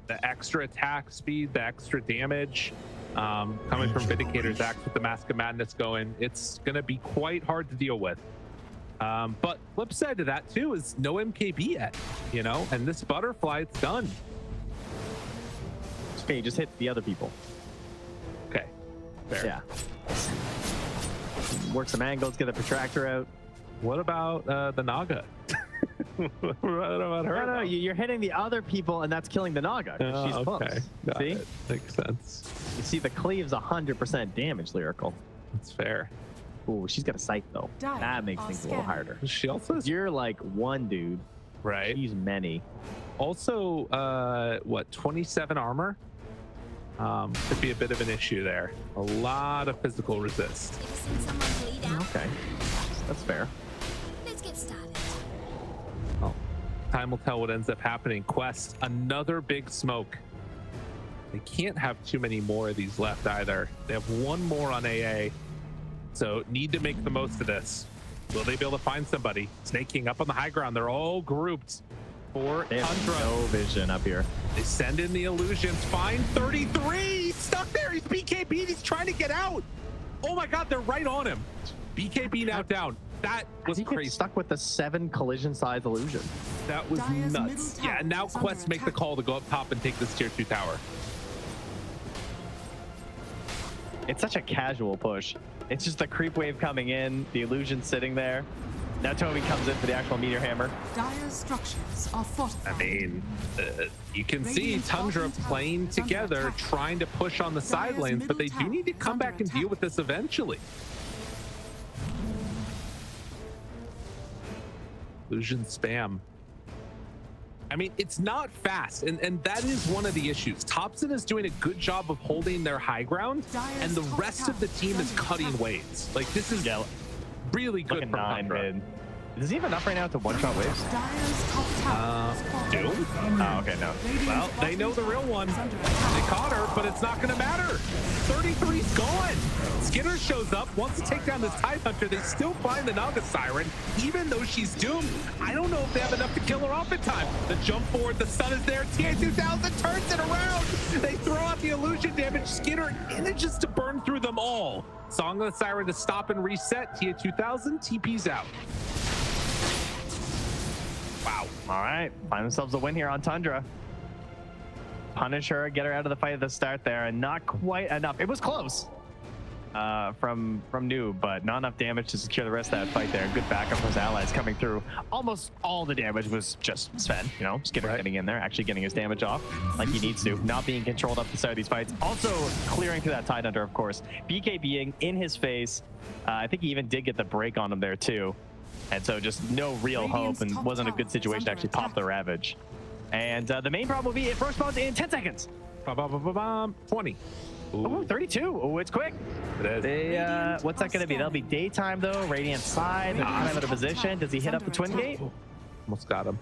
the extra attack speed, the extra damage coming from Vindicator's axe with the Mask of Madness going, it's going to be quite hard to deal with. But flip side to that too is no MKB yet, you know, and this butterfly, it's done. Okay, just hit the other people. Okay, fair. Yeah. Work some angles, get the protractor out. What about the Naga? What about her? No, you're hitting the other people, and that's killing the Naga. 'Cause she's close. Got See? it. Makes sense. You see, the cleave's 100% damage, Lyrical. That's fair. Ooh, she's got a sight though. Dire That makes are things a little scanning. harder. She also has, You're like one dude. right. She's many. Also, what, 27 armor? Could be a bit of an issue there. A lot of physical resist. Ever seen someone bleed out? Okay, that's fair. Let's get started. Well, time will tell what ends up happening. Quest, another big smoke. They can't have too many more of these left either. They have one more on AA, so need to make the most of this. Will they be able to find somebody? Sneyking up on the high ground. They're all grouped for They have Tundra. no vision up here. They send in the illusions. Find 33. He's stuck there. He's BKB. He's trying to get out. Oh my God, they're right on him. BKB now down. That was He gets crazy. stuck with the 7 collision-sized illusion. That was Dire's nuts. middle Yeah, tower and now is under Quest make the attack. call to go up top and take this tier 2 tower. It's such a casual push. It's just the creep wave coming in, the illusion sitting there. Now Tobi comes in for the actual meteor hammer. Dire's structures are fortified. I mean, you can see Radiant's Tundra bottom tower playing is under together, attack. trying to push on the side Dire's lanes, but they middle do need to tower come is back under and deal attack. with this eventually. Illusion spam. I mean, it's not fast, and that is one of the issues. Topson is doing a good job of holding their high ground, Dire's and the top rest of the tower team is is under cutting attack. waves. Like, this is Yeah, really good looking from 9 Tundra. mid. Is he even enough right now to one-shot waves? Dire's top tower is falling. Doom? Oh, okay, no. Radiant's Well, they bottom know the real tower one. is under They attack. caught her, but it's not going to matter. 33's gone. Skiter shows up, wants to take down this Tide Hunter. They still find the Naga Siren, even though she's doomed. I don't know if they have enough to kill her off in time. The jump forward, the stun is there. TA2000 turns it around. They throw out the illusion damage. Skiter manages to burn through them all. Song of the Siren to stop and reset. TA2000 TP's out. Wow. All right, find themselves a win here on Tundra. Punish her, get her out of the fight at the start there, and not quite enough. It was close from Noob, but not enough damage to secure the rest of that fight there. Good backup from his allies coming through. Almost all the damage was just Sven, you know, Skiter getting in there, actually getting his damage off like he needs to, not being controlled up the start of these fights. Also clearing through that Tide Hunter, of course. BK being in his face. I think he even did get the break on him there too. And so just no real Radiant's hope, and top wasn't a tower good is situation to under actually pop the attack. Ravage. And the main problem will be if Roche spawns in 10 seconds. 20. Ooh, Oh, 32. Oh, it's quick. it is. They, Radiant what's that are going to be? That'll be scanning. daytime, though. Radiant side. They're kind of out of Radiant's position. top Does he hit tower up the is twin under gate? attack. Almost got him.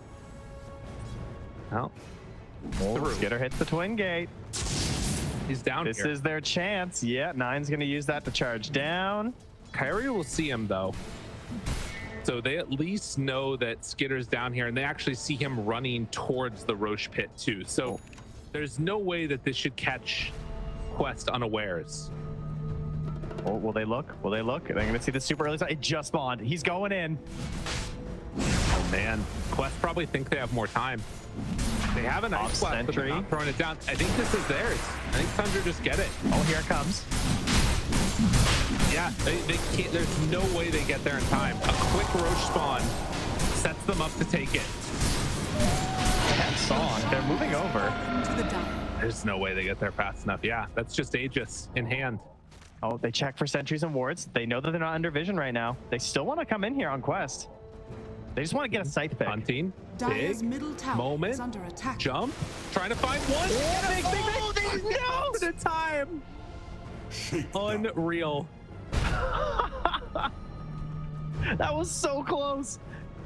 Well, through. Skitter hits the twin gate. He's down This here. is their chance. Yeah, Nine's going to use that to charge down. Kaori will see him though. So they at least know that Skitter's down here, and they actually see him running towards the Roche pit too. So there's no way that this should catch Quest unawares. Oh, will they look? Will they look? They're going to see the super early side. It just spawned. He's going in. Oh man, Quest probably think they have more time. They have an Off ice blast, but they're sentry. not throwing it down. I think this is theirs. I think Tundra just get it. Oh, here it comes. Yeah, they can't. There's no way they get there in time. A quick Roche spawn sets them up to take it. That song. They're moving over. To the Dire. There's no way they get there fast enough. Yeah, that's just Aegis in hand. Oh, they check for sentries and wards. They know that they're not under vision right now. They still want to come in here on Quest. They just want to get a scythe pick. Hunting, Dire's big middle tower moment, is under attack. jump, trying to find one. Oh, big, big, Oh, they know the time. Shake them. Unreal. That was so close.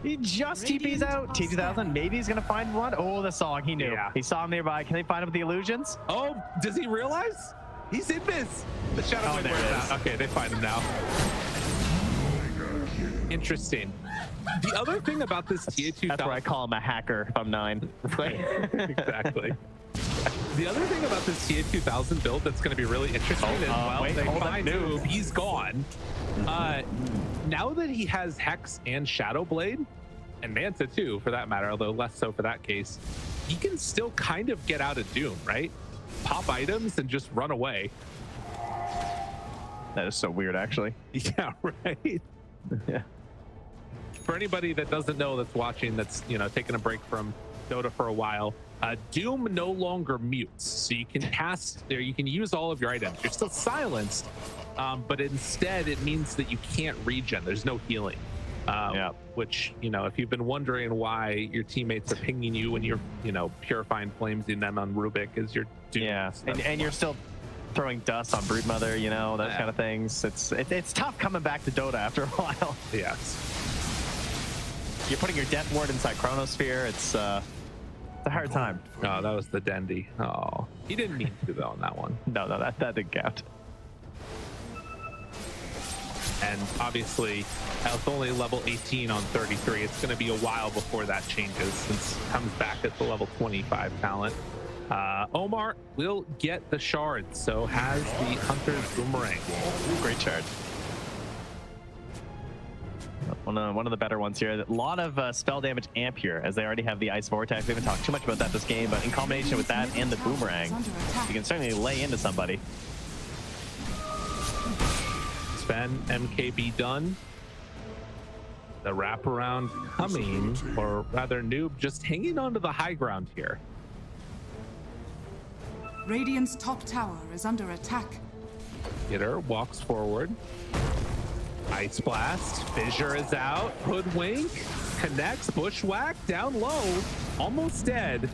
He just TP's Radiant out. are T2000, scanning. maybe he's gonna find one. Oh, the song, he knew. Yeah. He saw him nearby. Can they find him with the illusions? Oh, does he realize? He's in this. The Shadow Oh, Wave there wears it is. out. Okay, they find him now. Interesting. The other thing about this TA2000... That's where I call him a hacker if I'm 9. Exactly. The other thing about this TA2000 build that's going to be really interesting is, well, wait, they hold find on. Noob, he's gone. Now that he has Hex and Shadow Blade, and Manta too, for that matter, although less so for that case, he can still kind of get out of Doom, right? Pop items and just run away. That is so weird, actually. Yeah, right? Yeah. For anybody that doesn't know that's watching, that's, you know, taking a break from Dota for a while, Doom no longer mutes, so you can cast there, you can use all of your items. You're still silenced, but instead it means that you can't regen. There's no healing. Which, you know, if you've been wondering why your teammates are pinging you when you're, you know, purifying flames in them on Rubik is your Doom. Yeah, and you're still throwing dust on Broodmother, you know, those kind of things. It's tough coming back to Dota after a while. Yes. You're putting your Death Ward inside Chronosphere. It's a hard time. Oh, that was the Dendy. Oh, he didn't mean to though on that one. No, that didn't count. And obviously, it's only level 18 on 33. It's going to be a while before that changes, since it comes back at the level 25 talent. OmaR will get the shards, so has the Hunter's Boomerang. Great shard. One of the better ones here. A lot of spell damage amp here, as they already have the Ice Vortex. We haven't talked too much about that this game, but in combination with that and the Boomerang, you can certainly lay into somebody. Sven, MKB done. The wraparound coming, or rather Noob just hanging onto the high ground here. Radiant's top tower is under attack. Hitter walks forward. Ice Blast, Fissure is out, Hoodwink, connects, Bushwhack, down low, almost dead.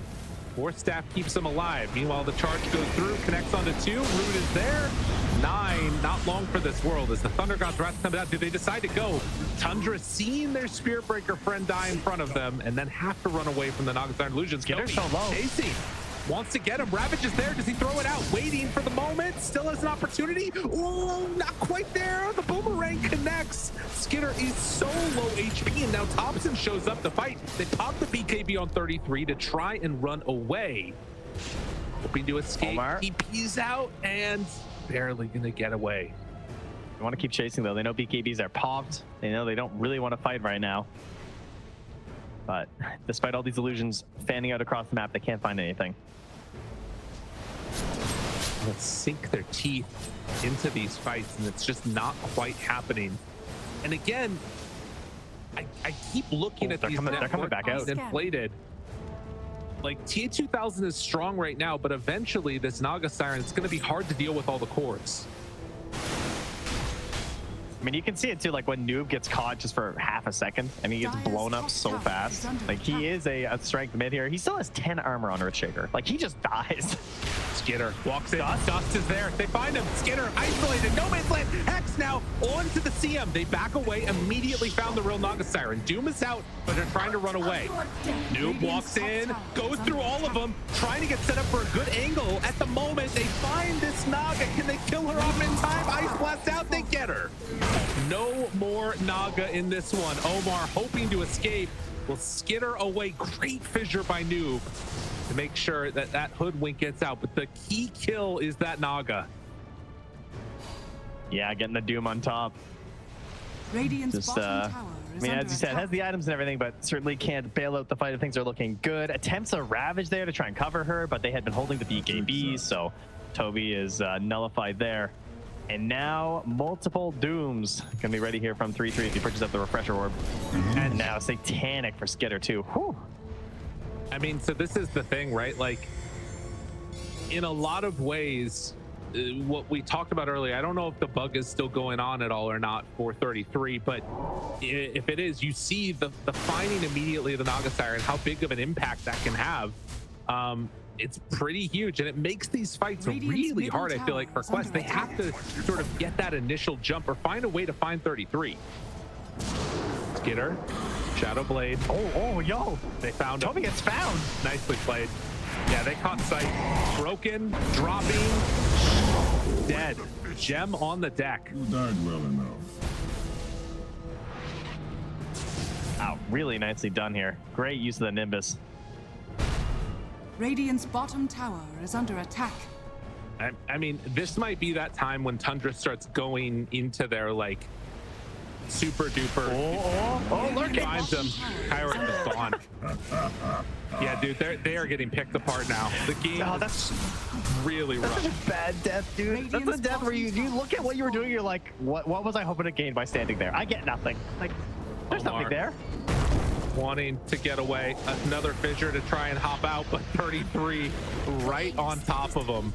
Force Staff keeps him alive. Meanwhile, the charge goes through, connects onto 2, Root is there. 9, not long for this world as the Thunder God's Wrath comes out. Do they decide to go? Tundra seeing their Spirit Breaker friend die in front of them and then have to run away from the Nagasarn Illusions. Skitter's so low. Casey wants to get him. Ravage is there. Does he throw it out? Waiting for the moment. Still has an opportunity. Ooh, not quite there. The Boomerang connects. Skiter is so low HP, and now Topson shows up to fight. They pop the BKB on 33 to try and run away. Hoping to escape. OmaR. He pees out and barely gonna get away. They want to keep chasing, though. They know BKBs are popped. They know they don't really want to fight right now. But despite all these illusions fanning out across the map, they can't find anything. Let's sink their teeth into these fights, and it's just not quite happening. And again, I keep looking at these. They're coming back out. Inflated. Like, TA2000 is strong right now, but eventually this Naga Siren, it's going to be hard to deal with all the cores. I mean, you can see it too, like when Noob gets caught just for half a second and he gets blown up so fast. Like, he is a strength mid here. He still has 10 armor on Earthshaker. Like, he just dies. Skiter walks in. Dust is there. They find him. Skiter isolated. No man's land. Hex now onto the CM. They back away. Immediately found the real Naga Siren. Doom is out, but they're trying to run away. Noob walks in, goes through all of them, trying to get set up for a good angle. At the moment, they find this Naga. Can they kill her off in time? Ice Blast out. They get her. No more Naga in this one. OmaR hoping to escape. Will skitter away. Great fissure by Noob to make sure that that Hoodwink gets out. But the key kill is that Naga. Yeah, getting the Doom on top. Radiant's Just, bottom tower I is mean, under as you said, attack. has the items and everything, but certainly can't bail out the fight if things are looking good. Attempts a Ravage there to try and cover her, but they had been holding the BKBs, so Tobi is nullified there. And now multiple Dooms gonna be ready here from 3-3 if he purchases up the Refresher Orb. And now Satanic for Skiter too. Whew. I mean, so this is the thing, right? Like, in a lot of ways, what we talked about earlier, I don't know if the bug is still going on at all or not for 33, but if it is, you see the finding immediately of the Naga Siren, how big of an impact that can have. It's pretty huge, and it makes these fights really hard, I feel like, for Quest. They have to sort of get that initial jump or find a way to find 33. Skiter, Shadow Blade. Oh, yo. They found him. Tobi gets found. Nicely played. Yeah, they caught sight. Broken, dropping, dead. Gem on the deck. You died well enough. really nicely done here. Great use of the Nimbus. Radiant's bottom tower is under attack. I mean, this might be that time when Tundra starts going into their like super duper. Oh, lurking. Finds them. Kaori just gone. Yeah, dude, they are getting picked apart now. The game that's really rough. such a bad death, dude. That's a death where you look at what you were doing, you're like, what was I hoping to gain by standing there? I get nothing. Like, there's OmaR nothing there. wanting to get away. Another fissure to try and hop out, but 33 right on top of him.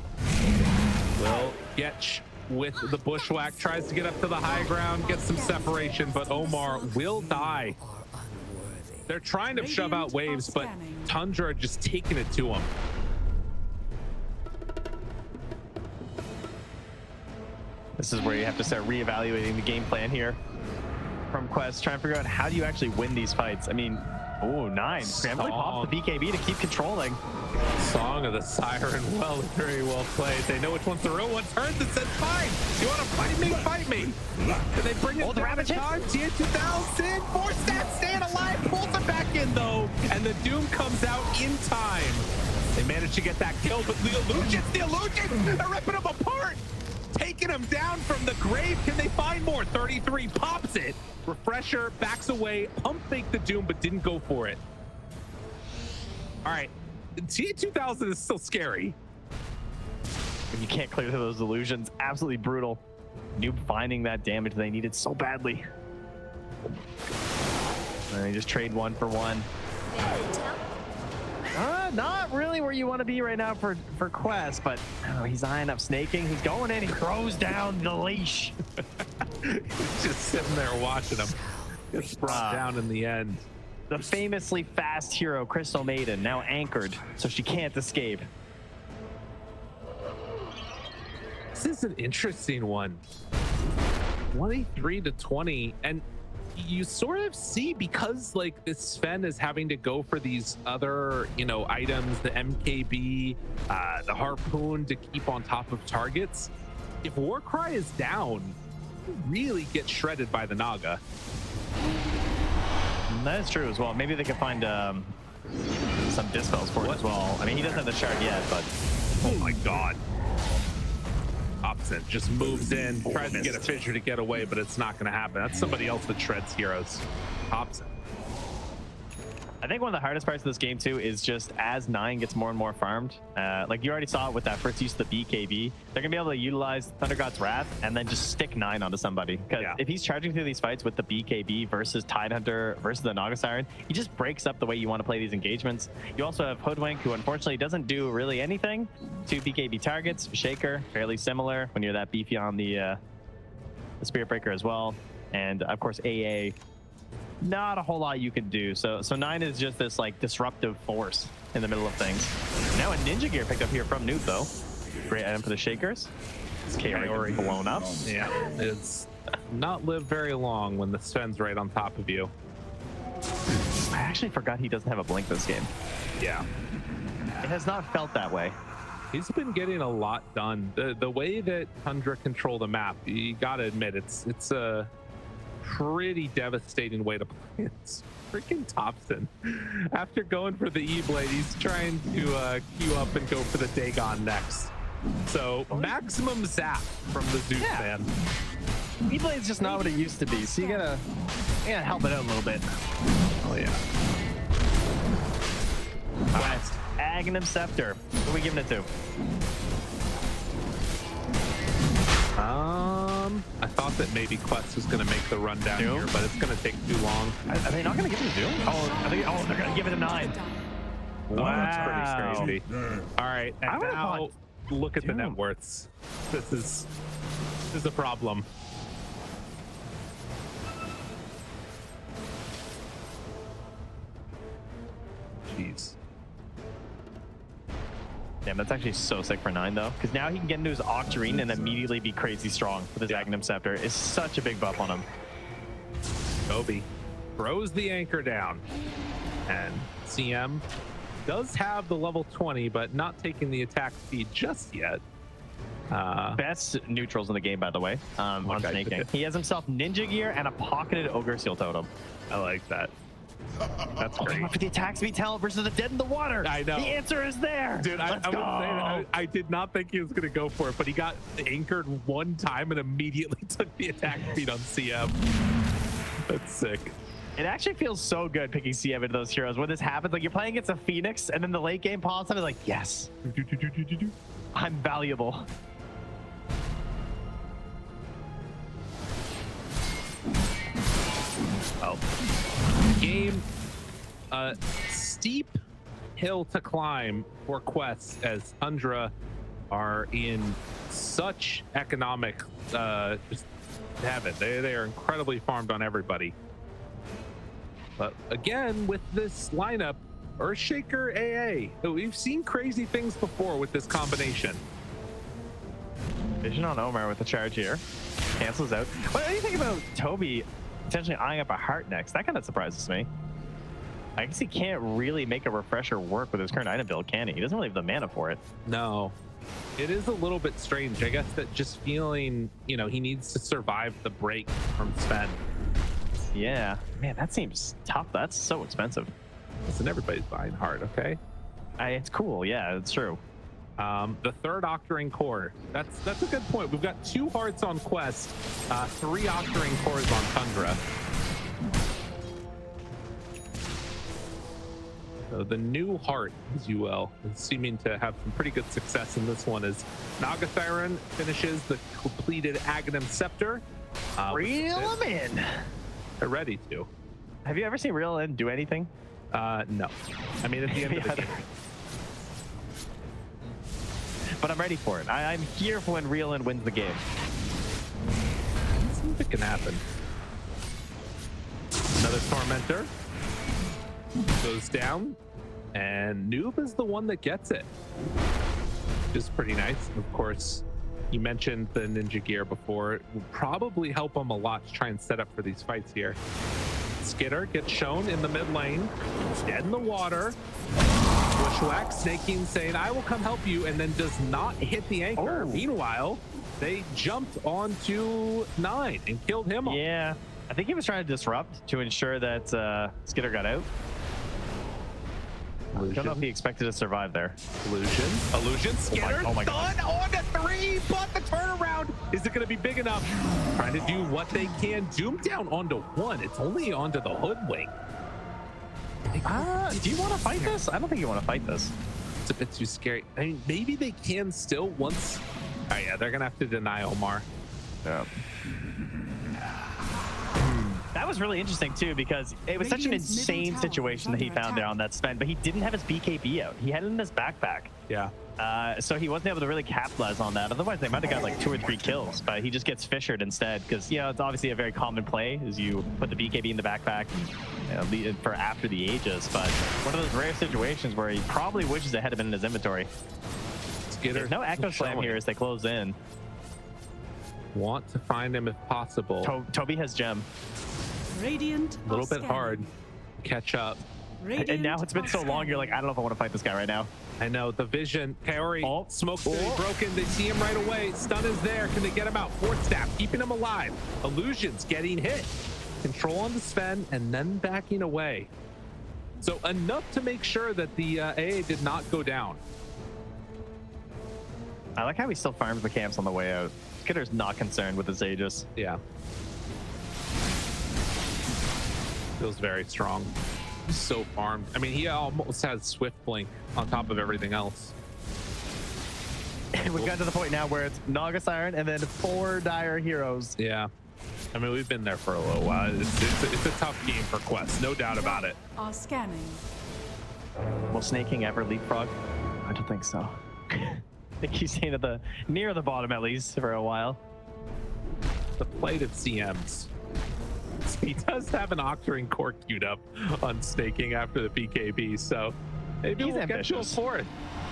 Will Getch with the bushwhack tries to get up to the high ground, get some separation, but OmaR will die. They're trying to shove out waves, but Tundra are just taking it to him. This is where you have to start reevaluating the game plan here from Quest, trying to figure out how do you actually win these fights. I mean, oh, 9. Scrambling pops the BKB to keep controlling. Song of the Siren, well, very well played. They know which one's the real one. Turns and says, fine, you want to fight me? Fight me. Can they bring it the down rabbit in hit. time? TA2000, force that, staying alive, pulls it back in though, and the Doom comes out in time. They managed to get that kill, but the illusions are ripping them apart. Taking him down from the grave. Can they find more? 33 pops it. Refresher backs away, pump fake the Doom, but didn't go for it. All right, TA2000 is still scary. And you can't clear through those illusions. Absolutely brutal. Noob finding that damage they needed so badly. And they just trade 1 for 1. Not really where you want to be right now for Quest, but I don't know, he's eyeing up Sneyking. He's going in, he throws down the leash. He's just sitting there watching him. Gets brought down in the end. The famously fast hero, Crystal Maiden, now anchored, so she can't escape. This is an interesting one. 23 to 20, and you sort of see, because like this Sven is having to go for these other, you know, items, the MKB, the harpoon to keep on top of targets. If Warcry is down, you really get shredded by the Naga. That is true as well. Maybe they can find some dispels for it as well. I mean, he doesn't have the shard yet, but oh my god. Topson just moves in, tries to get a fissure to get away, but it's not going to happen. That's somebody else that shreds heroes. Topson. I think one of the hardest parts of this game too is just as 9 gets more and more farmed. Like you already saw it with that first use of the BKB, they're gonna be able to utilize Thunder God's Wrath and then just stick 9 onto somebody. Because if he's charging through these fights with the BKB versus Tidehunter versus the Naga Siren, he just breaks up the way you want to play these engagements. You also have Hoodwink, who unfortunately doesn't do really anything. 2 BKB targets, Shaker, fairly similar when you're that beefy on the Spirit Breaker as well, and of course AA. Not a whole lot you can do. So 9 is just this like disruptive force in the middle of things. Now a Ninja Gear picked up here from Noob though. Great item for the Shakers. This kaori blown up. Yeah, it's not lived very long when the Sven's right on top of you. I actually forgot he doesn't have a blink this game. Yeah. It has not felt that way. He's been getting a lot done. The way that Tundra control the map, you gotta admit, it's a pretty devastating way to play. It's freaking Topson. After going for the E-Blade, he's trying to queue up and go for the Dagon next. So maximum zap from the Zeus man. E-Blade's just not what it used to be, so you gotta help it out a little bit. Oh yeah. Quest, Aghanim Scepter. What are we giving it to? I thought that maybe Quest was going to make the run down here, but it's going to take too long. Are they not going to give it a Doom? They're going to give it a 9. Wow. That's pretty crazy. All right, and now look at the net worths. This is a problem. Jeez. Damn, that's actually so sick for 9 though, because now he can get into his Octarine and immediately be crazy strong with his Aghanim Scepter. It's such a big buff on him. Tobi throws the anchor down, and CM does have the level 20, but not taking the attack speed just yet. Best neutrals in the game, by the way, on Sneyking. He has himself Ninja Gear and a pocketed Ogre Seal Totem. I like that. That's great. For the attack speed talent versus the dead in the water. I know. The answer is there. Dude, I was saying, I did not think he was going to go for it, but he got anchored one time and immediately took the attack speed on CM. That's sick. It actually feels so good picking CM into those heroes. When this happens, like you're playing against a Phoenix and then the late game pops up and like, yes, I'm valuable. Oh. Game, steep hill to climb for Quest as Tundra are in such economic just heaven. They are incredibly farmed on everybody. But again, with this lineup, Earthshaker AA, we've seen crazy things before with this combination. Vision on OmaR with the charge here. Cancels out. What do you think about Tobi potentially eyeing up a heart next? That kind of surprises me. I guess he can't really make a refresher work with his current item build, can he? He doesn't really have the mana for it. No. It is a little bit strange. I guess that just feeling, you know, he needs to survive the break from Sven. Yeah. Man, that seems tough. That's so expensive. Listen, everybody's buying heart, okay? It's cool. Yeah, it's true. The third Octarine core. That's a good point. We've got 2 hearts on Quest, 3 Octarine cores on Tundra. So the new heart, as you will, is seeming to have some pretty good success in this one as Nagathiron finishes the completed Aghanim Scepter. Reel him in. They're ready to. Have you ever seen Reel in do anything? No. I mean, at the end of the game. But I'm ready for it. I'm here for when Reel in wins the game. Something can happen. Another Tormentor goes down, and Noob is the one that gets it. Which is pretty nice. Of course, you mentioned the ninja gear before. It will probably help him a lot to try and set up for these fights here. Skiter gets shown in the mid lane, dead in the water. Bushwhack, Sneyking saying, I will come help you, and then does not hit the anchor. Oh. Meanwhile, they jumped onto 9 and killed him. Yeah, I think he was trying to disrupt to ensure that Skiter got out. I don't know if he expected to survive there. Illusion, Skiter, oh my God. done on the 3, but the turnaround, is it going to be big enough? Trying to do what they can. Doom down onto 1. It's only onto the Hoodwink. Do you want to fight this? I don't think you want to fight this. It's a bit too scary. I mean, maybe they can still once. Oh yeah, they're gonna have to deny OmaR. Yeah. That was really interesting too, because it was such an insane situation that he found there on that Sven, but he didn't have his BKB out. He had it in his backpack. Yeah. So he wasn't able to really capitalize on that. Otherwise, they might have got like 2 or 3 kills, but he just gets fissured instead because, you know, it's obviously a very common play is you put the BKB in the backpack for after the Aegis, but one of those rare situations where he probably wishes it had been in his inventory. There's no Echo Slam here as they close in. Want to find him if possible. Tobi has gem. Radiant. A little bit hard to catch up. And now it's been so long, you're like, I don't know if I want to fight this guy right now. I know, the vision. Kaori, smoke's broken. They see him right away. Stun is there. Can they get him out? Fourth staff, keeping him alive. Illusions getting hit. Control on the Sven, and then backing away. So enough to make sure that the AA did not go down. I like how he still farms the camps on the way out. Skitter's not concerned with his Aegis. Yeah. Feels very strong. He's so farmed. I mean, he almost has Swift Blink on top of everything else. We've gotten to the point now where it's Nagathiron and then 4 dire heroes. Yeah. I mean, we've been there for a little while. It's a tough game for Quest, no doubt about it. Are scanning. Will Sneyking ever leapfrog? I don't think so. I think he's staying at near the bottom at least for a while. The plight of CMs. He does have an Octarine core queued up on Sneyking after the BKB, so maybe we'll get to a 4th.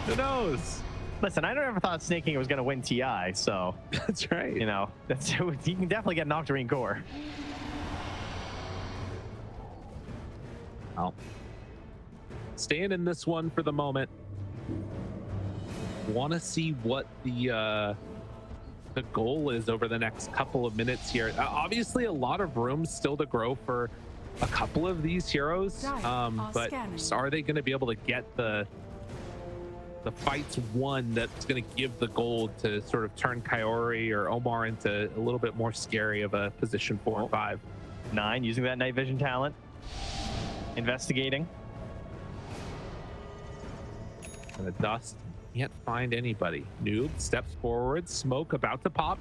Who knows? Listen, I never thought Sneyking was going to win TI, so that's right. You know, you can definitely get an Octarine core. Well, staying in this one for the moment. Want to see what the goal is over the next couple of minutes here. Obviously, a lot of room still to grow for a couple of these heroes, but just are they going to be able to get the fights won that's going to give the gold to sort of turn Kaori or OmaR into a little bit more scary of a position 4 and 5? 9 using that night vision talent, investigating. And the dust can't find anybody. Noob steps forward, smoke about to pop,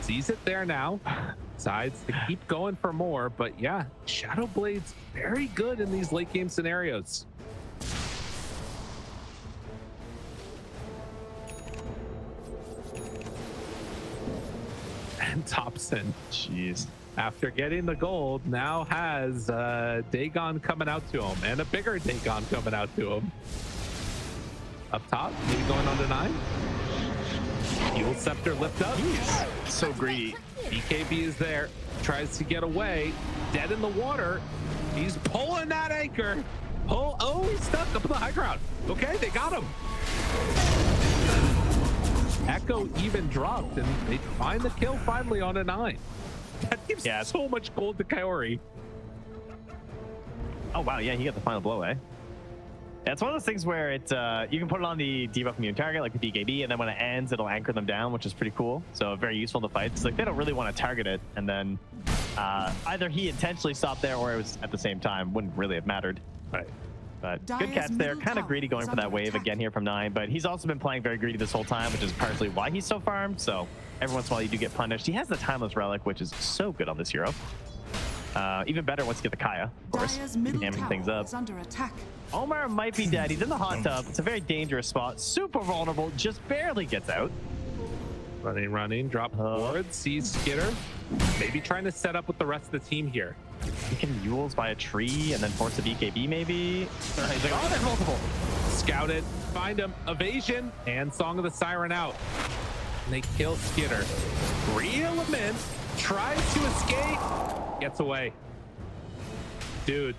sees it there now, decides to keep going for more. But yeah, Shadow Blade's very good in these late game scenarios. And Topson, jeez, after getting the gold, now has Dagon coming out to him, and a bigger Dagon coming out to him. Up top, maybe going on to 9. Fuel Scepter lift up. Jeez, so greedy. BKB is there, tries to get away, dead in the water. He's pulling that anchor. Oh, he's stuck up in the high ground. Okay, they got him. Echo even dropped, and they find the kill finally on a 9. That gives so much gold to Kaori. Oh wow, yeah, he got the final blow, eh? Yeah, it's one of those things where it's you can put it on the debuff immune target, like the BKB, and then when it ends, it'll anchor them down, which is pretty cool. So very useful in the fights. Like they don't really want to target it, and then either he intentionally stopped there or it was at the same time. Wouldn't really have mattered. Right. But good catch there. Kind of greedy going for that wave again here from 9, but he's also been playing very greedy this whole time, which is partially why he's so farmed. So every once in a while you do get punished. He has the Timeless Relic, which is so good on this hero. Even better once you get the Kaya, of course, damming things up. OmaR might be dead. He's in the hot tub. It's a very dangerous spot. Super vulnerable. Just barely gets out. Running. Drop forward. Sees Skiter. Maybe trying to set up with the rest of the team here. He can Yules by a tree and then force a BKB maybe. He's like, oh, there's multiple. Scout it. Find him. Evasion. And Song of the Siren out. And they kill Skiter. Reel him in. Tries to escape. Gets away. Dude.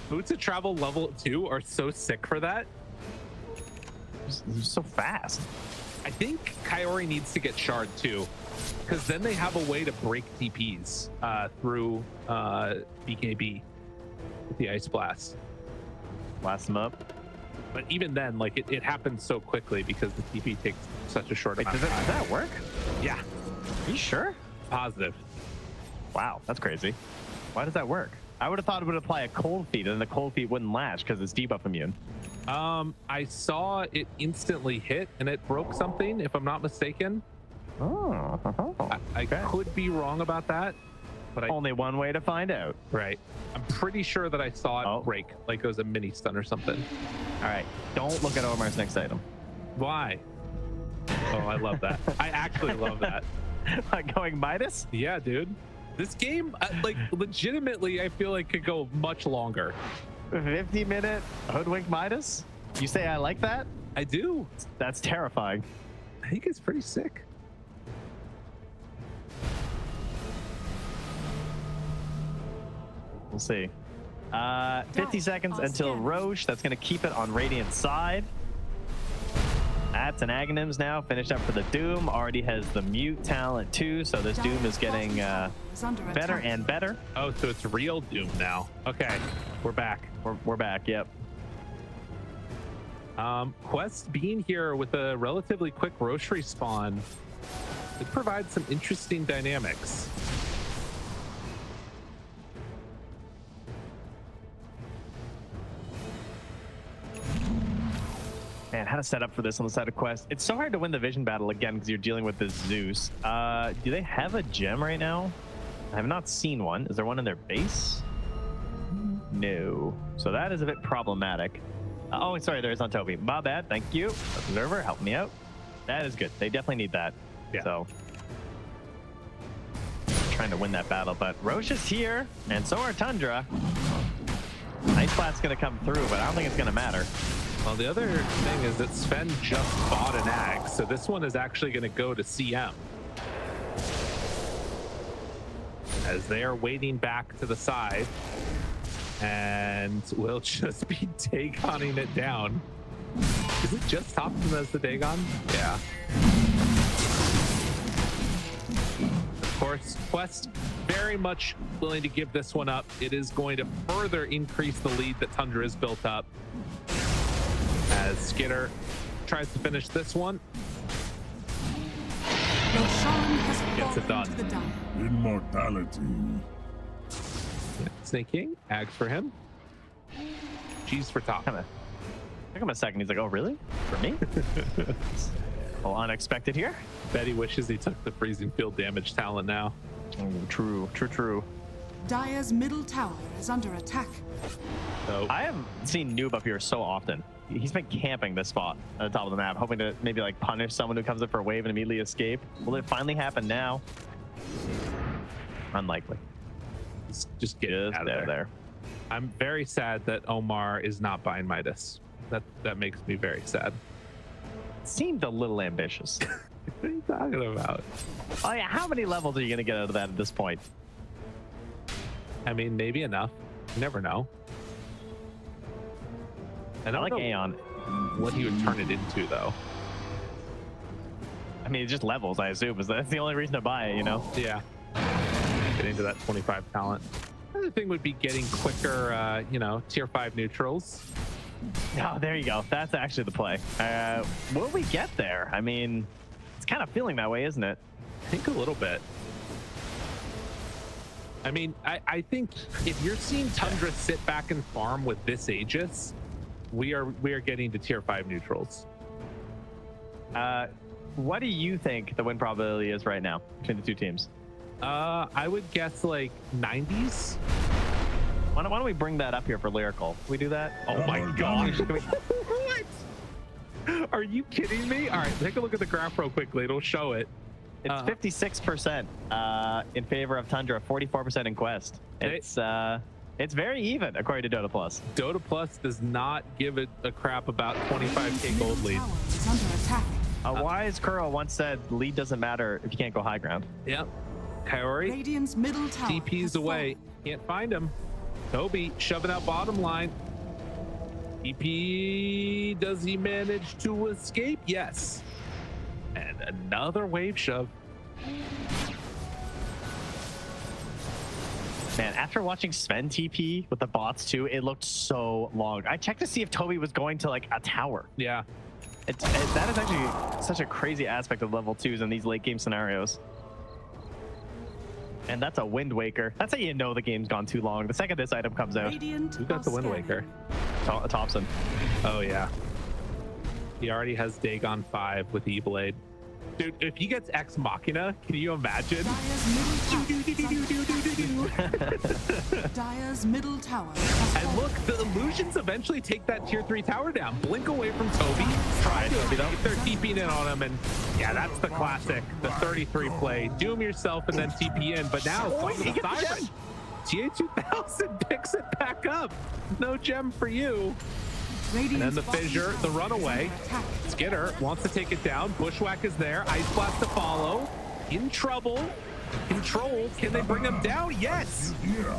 Boots of Travel level 2 are so sick for that. They're so fast. I think Kaori needs to get Shard too, because then they have a way to break TPs through BKB with the Ice Blast. Blast them up. But even then, like it happens so quickly because the TP takes such a short amount of time. Does that work? Yeah. Are you sure? Positive. Wow, that's crazy. Why does that work? I would have thought it would apply a cold feet, and the cold feet wouldn't last because it's debuff immune. I saw it instantly hit, and it broke something, if I'm not mistaken. Oh, I could be wrong about that, but only one way to find out. Right. I'm pretty sure that I saw it break, like it was a mini stun or something. All right, don't look at OmaR's next item. Why? Oh, I love that. I actually love that. Going Midas? Yeah, dude. This game, like, legitimately, I feel like could go much longer. 50-minute Hoodwink Midas? You say I like that? I do. That's terrifying. I think it's pretty sick. We'll see. 50 seconds until Roche. That's going to keep it on Radiant's side. That's an Aghanims now, finished up for the Doom. Already has the Mute talent too, so this Doom is getting better and better. Oh, so it's real Doom now. Okay, we're back. We're back, yep. Quest being here with a relatively quick Roche respawn, it provides some interesting dynamics. Man, how to set up for this on the side of Quest. It's so hard to win the vision battle again because you're dealing with this Zeus. Do they have a gem right now? I have not seen one. Is there one in their base? No. So that is a bit problematic. Oh, sorry, there is on Tobi. My bad. Thank you. Observer, help me out. That is good. They definitely need that. Yeah. So trying to win that battle, but Roche is here, and so are Tundra. Ice Blast's going to come through, but I don't think it's going to matter. Well, the other thing is that Sven just bought an Ag, so this one is actually going to go to CM. As they are waiting back to the side, and will just be Dagoning it down. Is it just Topson as the Dagon? Yeah. Of course, Quest very much willing to give this one up. It is going to further increase the lead that Tundra has built up as Skiter tries to finish this one. Roshan has Gets it fallen done. to the die. Immortality. Sneyking, Ag for him. G's for top. Took him a second. He's like, oh, really? For me? Well, unexpected here. Bet he wishes he took the freezing field damage talent now. Oh, true. Dire's middle tower is under attack. So I have seen Noob up here so often. He's been camping this spot at the top of the map, hoping to maybe like punish someone who comes up for a wave and immediately escape. Will it finally happen now? Unlikely. just get out of there. I'm very sad that OmaR is not buying Midas. That makes me very sad. Seemed a little ambitious. What are you talking about? Oh yeah, how many levels are you gonna get out of that at this point? I mean, maybe enough. You never know. I I don't like know Aeon. what he would turn it into, though. I mean, it's just levels, I assume. That's the only reason to buy it, you know? Yeah. Getting to that 25 talent. Another thing would be getting quicker, tier 5 neutrals. Oh, there you go. That's actually the play. Will we get there? I mean, it's kind of feeling that way, isn't it? I think a little bit. I mean, I think if you're seeing Tundra sit back and farm with this Aegis, we are getting to tier 5 neutrals. What do you think the win probability is right now between the two teams? I would guess like 90s. Why don't we bring that up here for Lyrical? Can we do that? Oh my gosh. Can we- What? Are you kidding me? All right, take a look at the graph real quickly. It'll show it. It's 56% in favor of Tundra, 44% in Quest. It's very even according to Dota Plus. Dota Plus does not give it a crap about 25k gold lead. Tower is under attack. A wise Kuro once said, lead doesn't matter if you can't go high ground. Yep. Kaori, Radiant's middle tower DP's has away. fallen. Can't find him. Tobi shoving out bottom line. DP, does he manage to escape? Yes. And another wave shove. Man, after watching Sven TP with the bots too, it looked so long. I checked to see if Tobi was going to like a tower. Yeah. That is actually such a crazy aspect of level 2s in these late game scenarios. And that's a Wind Waker. That's how you know the game's gone too long. The second this item comes out. Radiant Who got the Wind Waker? Topson. Oh, yeah. He already has Dagon 5 with E-Blade. Dude, if he gets Ex Machina, can you imagine? Dire's middle tower has And fallen. look, the illusions eventually take that tier 3 tower down. Blink away from Tobi. Try Tobi though. They're TPing in on him, and yeah, that's the classic. The 33 play. Doom yourself and then TP in, but now it's he the gets the siren. TA2000 picks it back up. No gem for you. And then the fissure, the runaway. Skiter wants to take it down. Bushwhack is there. Ice Blast to follow. In trouble. Control. Can they bring him down? Yes.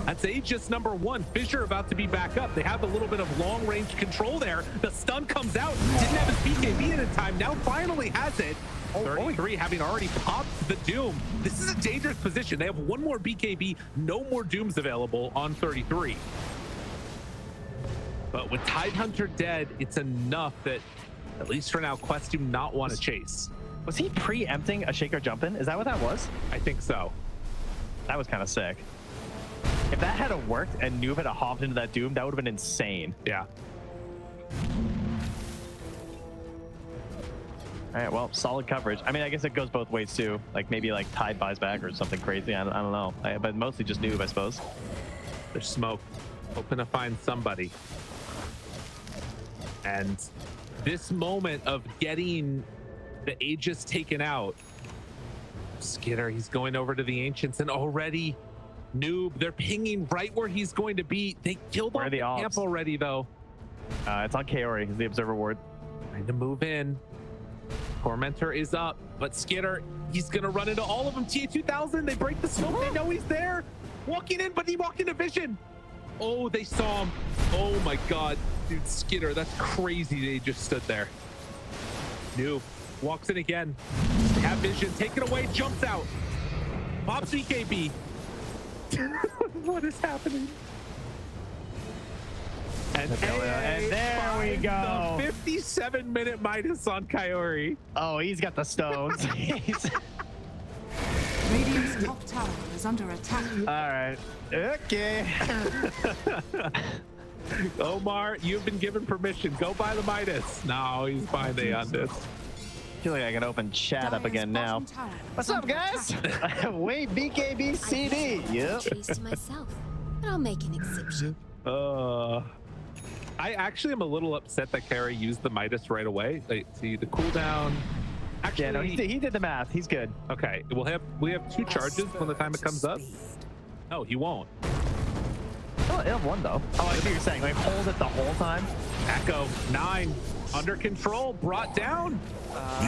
That's Aegis number 1. Fissure about to be back up. They have a little bit of long range control there. The stun comes out. Didn't have his BKB in time. Now finally has it. 33 having already popped the Doom. This is a dangerous position. They have one more BKB. No more Dooms available on 33. But with Tidehunter dead, it's enough that, at least for now, Quest do not want to chase. Was he preempting a Shaker jump in? Is that what that was? I think so. That was kind of sick. If that had worked and Noob had hopped into that Doom, that would have been insane. Yeah. All right, well, solid coverage. I mean, I guess it goes both ways too. Like maybe like Tide buys back or something crazy. I don't know. But mostly just Noob, I suppose. There's smoke. Hoping to find somebody. And this moment of getting the Aegis taken out, Skiter, he's going over to the Ancients, and already Noob, they're pinging right where he's going to be. They killed off the camp already, though. It's on Kaori, the Observer Ward. Trying to move in. Tormentor is up, but Skiter, he's going to run into all of them. TA2000, they break the smoke. They know he's there. Walking in, but he walked into vision. Oh, they saw him. Oh, my God. Dude, Skiter, that's crazy. They just stood there. Noob walks in again. They have vision. Take it away. Jumps out. Pops BKB. What is happening? And there we go. The 57-minute minus on Kaori. Oh, he's got the stones. Radiant's top tower is under attack. All right. Okay. OmaR, you've been given permission. Go buy the Midas. No, he's buying the Yondis. I feel like I can open chat up Dire's again now. bottom tower What's is up, under guys? attack. Wait, BKB CD. Yep. Trees to myself, but I'll make an exception. I actually am a little upset that Kaori used the Midas right away. Like, see the cooldown. Actually, Yeah, no, he did the math. He's good. okay. We have 2 charges when the time it comes up. No, he won't. Oh, he'll have 1 though. Oh, I see what you're saying. Like hold it the whole time. Echo 9 under control, brought down.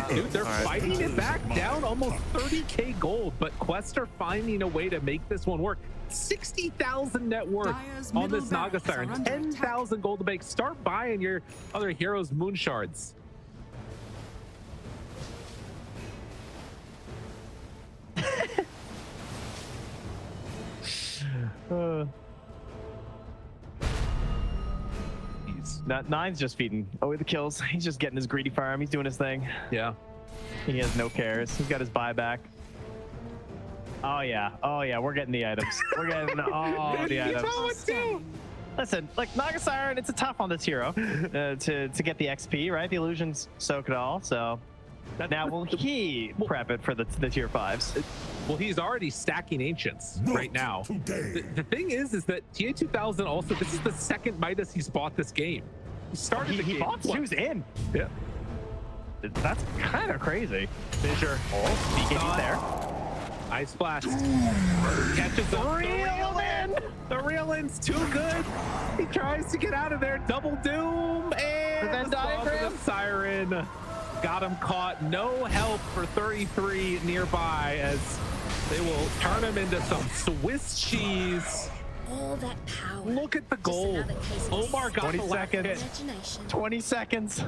Dude, they're fighting it back down almost 30k gold, but Quest are finding a way to make this one work. 60,000 net worth Dire's on middle this Naga barracks are Siren. under 10,000 gold to make. Start buying your other heroes' moon shards. Nine's just feeding away the kills. He's just getting his greedy farm. He's doing his thing. Yeah. He has no cares. He's got his buyback. Oh yeah. Oh yeah. We're getting the items. We're getting all the items. Listen, like Naga Siren, it's a tough on this hero to get the XP, right? The illusions soak it all. So now will he prep it for the tier 5s? Well, he's already stacking ancients right now. The thing is that TA2000 also, this is the second Midas he's bought this game. He started the game. He bought 2s in. Yeah. That's kind of crazy. Fissure. Oh, BKB's there. Ice Blast. Catches the real in. The real in's too good. He tries to get out of there. Double doom. And Venn diagram. The Siren. Got him caught. No help for 33 nearby as they will turn him into some Swiss cheese. All that power. Look at the Just goal. another case of OmaR got 20 the last hit. seconds. imagination. 20 seconds.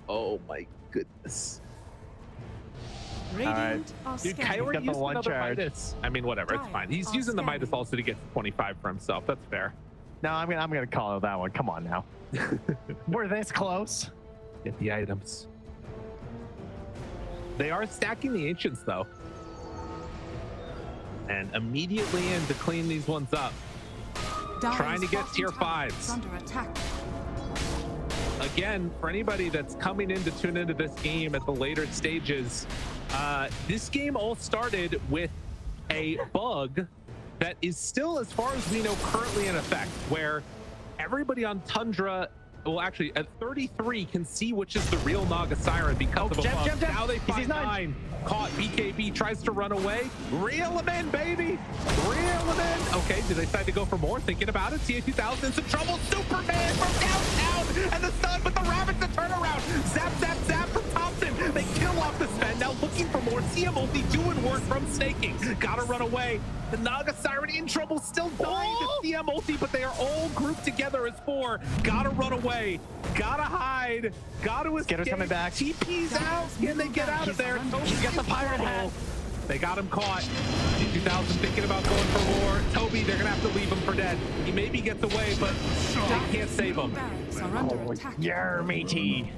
Oh my goodness. Radiant are Dude, scanning. Kaori got the used 1 another charge. Midas. I mean, whatever, it's fine. He's using the Midas also to get 25 for himself. That's fair. No, I'm gonna call it that one. Come on now. We're this close. Get the items. They are stacking the ancients though. And immediately in to clean these ones up. Dire's trying to get bottom tier tower 5s. is under attack. Again, for anybody that's coming in to tune into this game at the later stages, this game all started with a bug that is still, as far as we know, currently in effect, where everybody on Tundra, well, actually, at 33 can see which is the real Naga Siren because of a bug. Now they find 9. Caught. BKB tries to run away. Reel him in, baby. Reel him in. Okay, do they decide to go for more? Thinking about it. TA2000 in some trouble. Superman from downtown. And the sun with the rabbits to turn around. Zap, zap, zap from Topson. They kill off the Sven. Now looking for more. CM multi doing work from Sneyking. Gotta run away. The Naga Siren in trouble. Still dying to CM multi, but they are all grouped together as 4. Gotta run away. Gotta hide. Gotta escape. Skitter's coming back. TP's out. Can they get out of there? He's got the pirate hat. They got him caught. 2000 thinking about going for more. Tobi, they're gonna have to leave him for dead. He maybe gets away, but they can't save him. Barracks are under attack. Yeah, matey.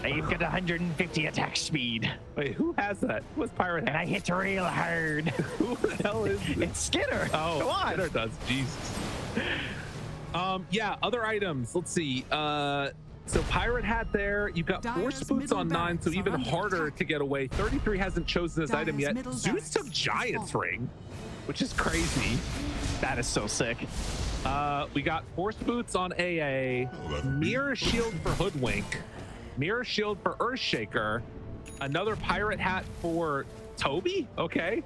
I've got 150 attack speed. Wait, who has that? Who has pirate And I hat? hit real hard. Who the hell is this? It's Skitter. Oh, come on. Skitter does. Jesus. Yeah, other items. Let's see. So pirate hat there. You've got Dire's Force Boots middle on 9, so barracks even are under harder attack. to get away. 33 hasn't chosen his item Dire's yet. middle Zeus barracks took is Giant's full. Ring, which is crazy. That is so sick. We got Force Boots on AA, Mirror Shield for Hoodwink, Mirror Shield for Earthshaker, another Pirate Hat for Tobi, okay,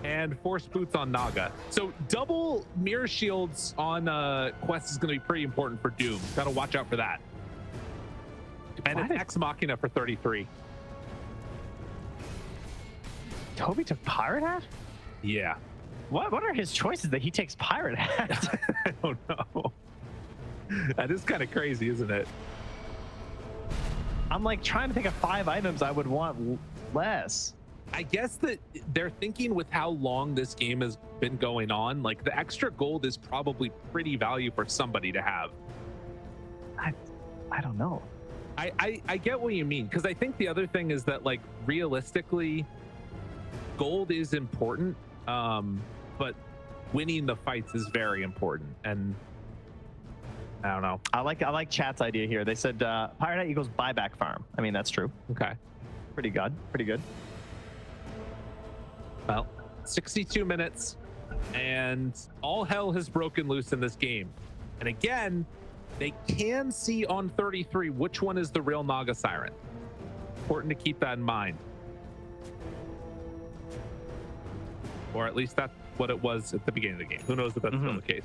and Force Boots on Naga. So double Mirror Shields on Quest is going to be pretty important for Doom. Got to watch out for that. And an Ex Machina for 33. Tobi took pirate hat? Yeah. What are his choices that he takes pirate hat? I don't know. That is kind of crazy, isn't it? I'm like trying to think of 5 items I would want less. I guess that they're thinking with how long this game has been going on, like the extra gold is probably pretty value for somebody to have. I don't know. I get what you mean, because I think the other thing is that, like, realistically, gold is important, but winning the fights is very important. And I don't know. I like chat's idea here. They said Pirate Knight equals buyback farm. I mean, that's true. Okay. Pretty good. Pretty good. Well, 62 minutes, and all hell has broken loose in this game. And again, they can see on 33 which one is the real Naga Siren. Important to keep that in mind. Or at least that's what it was at the beginning of the game. Who knows if that's still the case.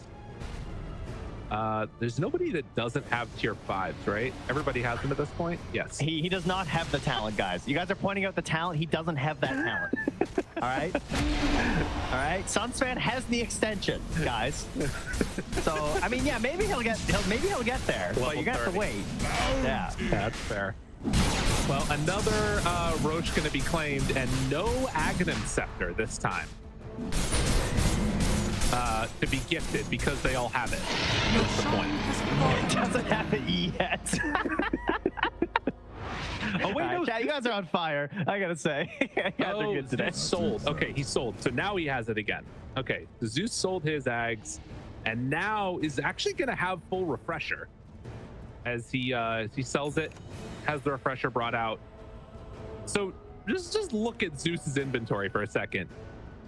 There's nobody that doesn't have tier 5s, right? Everybody has them at this point? Yes. He does not have the talent, guys. You guys are pointing out the talent. He doesn't have that talent. All right? All right? Sunsfan has the extension, guys. So, I mean, yeah, maybe he'll get there, but you got to wait. Yeah. That's fair. Well, another Roche going to be claimed, and no Aghanim Scepter this time. To be gifted because they all have it. That's the point. It doesn't have it yet. Oh wait, no, chat, you guys are on fire. I gotta say, you guys are good today. Zeus sold. Okay, he sold. So now he has it again. Okay, so Zeus sold his Ags, and now is actually going to have full refresher as he sells it. Has the refresher brought out. So just look at Zeus's inventory for a second.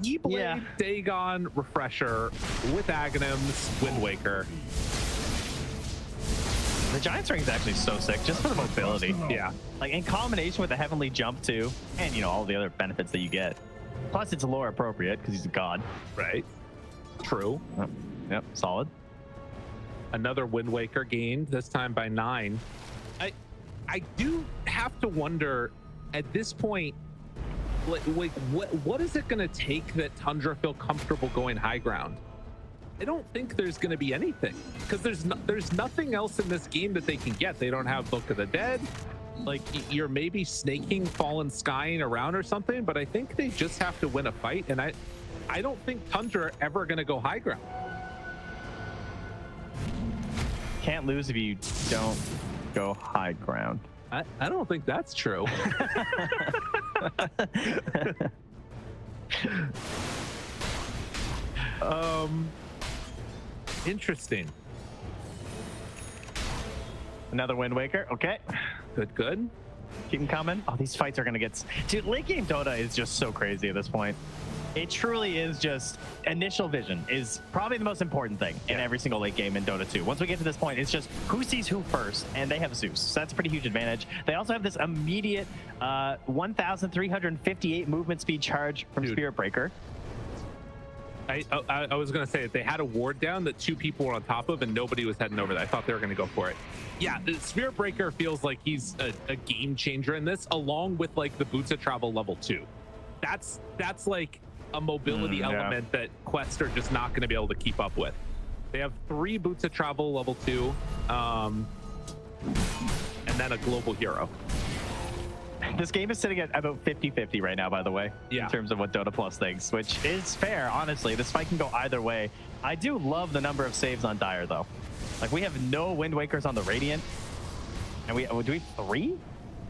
E-Blade, Dagon, Refresher with Aghanims, Wind Waker. The Giant's Ring is actually so sick, just for the mobility. Yeah. Like, in combination with the Heavenly Jump, too, and, you know, all the other benefits that you get. Plus, it's lore appropriate, because he's a god. Right. True. Yep, solid. Another Wind Waker gained, this time by 9. I do have to wonder, at this point, like what is it going to take that Tundra feel comfortable going high ground? I don't think there's going to be anything, because there's nothing else in this game that they can get. They don't have Book of the Dead. Like, you're maybe snaking, fallen skying around or something, but I think they just have to win a fight, and I don't think Tundra are ever going to go high ground. Can't lose if you don't go high ground. I don't think that's true. Interesting. Another Wind Waker. Okay. Good. Keep them coming. Oh, these fights are going to get... Dude, late game Dota is just so crazy at this point. It truly is just... Initial vision is probably the most important thing in every single late game in Dota 2. Once we get to this point, it's just who sees who first, and they have Zeus. So that's a pretty huge advantage. They also have this immediate 1,358 movement speed charge from Spirit Breaker. I was going to say that they had a ward down that 2 people were on top of, and nobody was heading over there. I thought they were going to go for it. Yeah, the Spirit Breaker feels like he's a game changer in this, along with like the Boots of Travel level 2. That's like a mobility element that Quest are just not going to be able to keep up with. They have 3 Boots of Travel level 2, and then a global hero. This game is sitting at about 50-50 right now, by the way, in terms of what Dota Plus thinks, which is fair, honestly. This fight can go either way. I do love the number of saves on Dire, though. Like, we have no Wind Wakers on the Radiant, and do we have 3? Is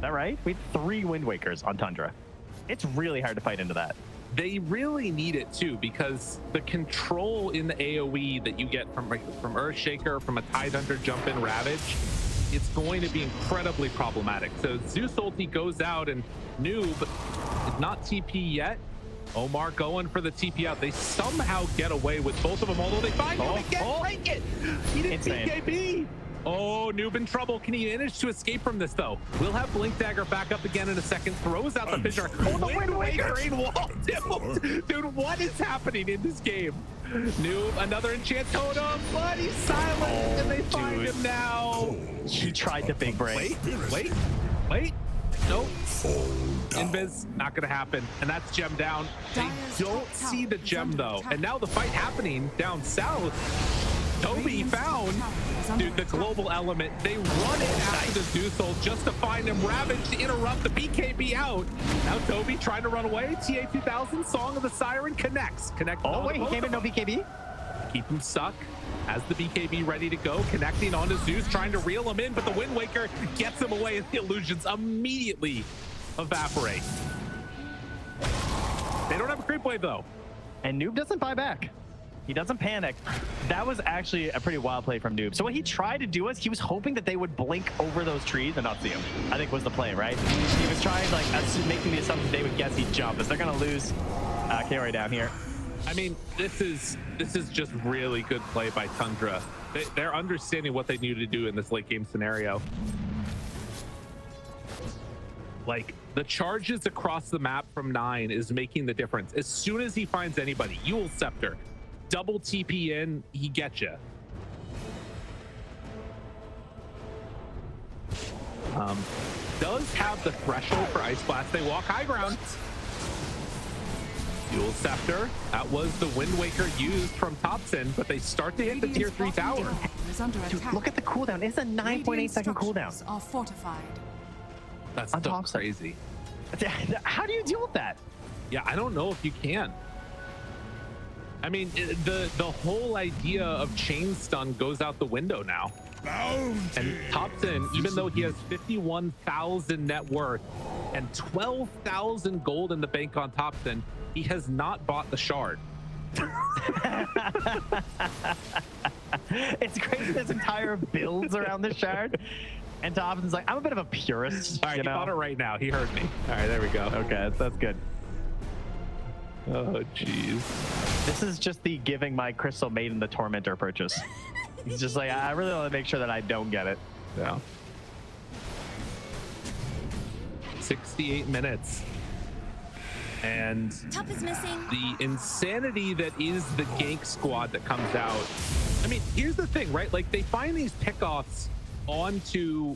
that right? We have 3 Wind Wakers on Tundra. It's really hard to fight into that. They really need it too, because the control in the AoE that you get from Earthshaker, from a Tidehunter jump in Ravage, it's going to be incredibly problematic. So Zeus ulti goes out, and Noob is not TP yet. OmaR going for the TP out. They somehow get away with both of them, although they find him again. Break it. He didn't TKB. Oh, Noob in trouble. Can he manage to escape from this, though? We'll have Blink Dagger back up again in a second. Throws out the fissure. Oh, the Wind Waker in wall. Dude, what is happening in this game? Noob, another enchant totem, but he's silent, and they find him now. He tried to big break. Wait. Nope. Invis, not gonna happen. And that's gem down. They don't see the gem, though. And now the fight happening down south. Tobi found is under Dude, the attack. global element, they run in after the Zeus ult just to find him. Ravage to interrupt the BKB out. Now Tobi trying to run away. TA2000, Song of the Siren connects. Oh, wait, he came in no BKB? Keep him stuck. Has the BKB ready to go, connecting onto Zeus, trying to reel him in, but the Wind Waker gets him away, and the illusions immediately evaporate. They don't have a creep wave, though. And Noob doesn't buy back. He doesn't panic. That was actually a pretty wild play from Noob. So what he tried to do was he was hoping that they would blink over those trees and not see him. I think was the play, right? He was trying, like, making the assumption they would guess he'd jump, as they're going to lose kaori down here. I mean, this is just really good play by Tundra. They're understanding what they need to do in this late game scenario. Like, the charges across the map from 9 is making the difference. As soon as he finds anybody, Yule Scepter, double TP in, he gets you. Does have the threshold for Ice Blast. They walk high ground. Yule Scepter, that was the Wind Waker used from Topson, but they start to hit the tier 3 tower. Is under Dude, attack. look at the cooldown. It's a 9.8 second cooldown. Structures are fortified. That's On so Topson. crazy. How do you deal with that? Yeah, I don't know if you can. I mean, the whole idea of chain stun goes out the window now. And Topson, even though he has 51,000 net worth and 12,000 gold in the bank on Topson, he has not bought the shard. It's crazy. This entire builds around the shard. And Topson's like, I'm a bit of a purist. All right, he bought it right now. He heard me. All right, there we go. Okay, that's good. Oh, jeez. This is just the giving my Crystal Maiden the Tormentor purchase. He's just like, I really want to make sure that I don't get it. Yeah. 68 minutes. And Top is missing. the insanity that is the gank squad that comes out. I mean, here's the thing, right? Like, they find these pickoffs onto,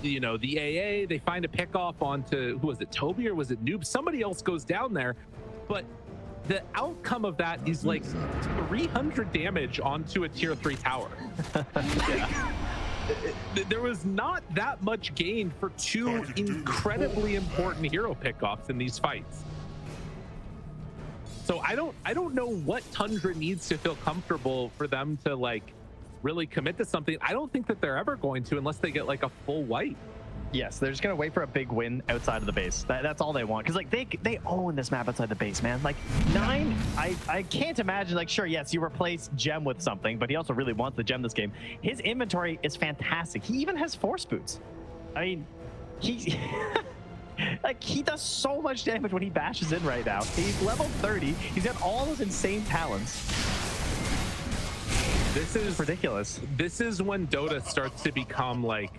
you know, the AA. They find a pickoff onto, who was it, Tobi or was it Noob? Somebody else goes down there. But the outcome of that is like 300 damage onto a tier 3 tower. Yeah. There was not that much gain for two incredibly important hero pickoffs in these fights. So I don't know what Tundra needs to feel comfortable for them to like really commit to something. I don't think that they're ever going to unless they get like a full wipe. Yes, they're just gonna wait for a big win outside of the base. That's all they want. Because like they own this map outside the base, man. Like 9, I can't imagine. Like, sure, yes, you replace Gem with something, but he also really wants the Gem this game. His inventory is fantastic. He even has force boots. I mean, he like he does so much damage when he bashes in right now. He's level 30. He's got all those insane talents. This is ridiculous. This is when Dota starts to become like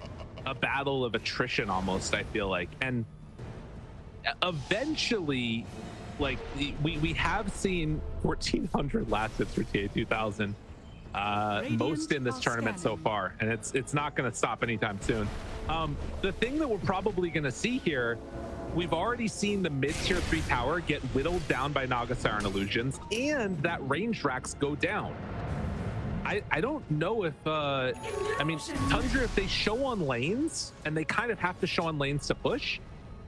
a battle of attrition almost, I feel like. And eventually, like, we have seen 1,400 last hits for TA2000, most in this tournament so far, and it's not going to stop anytime soon. The thing that we're probably going to see here, we've already seen the mid-tier 3 tower get whittled down by Naga Siren Illusions, and that range racks go down. I don't know if, I mean, Tundra, if they show on lanes, and they kind of have to show on lanes to push,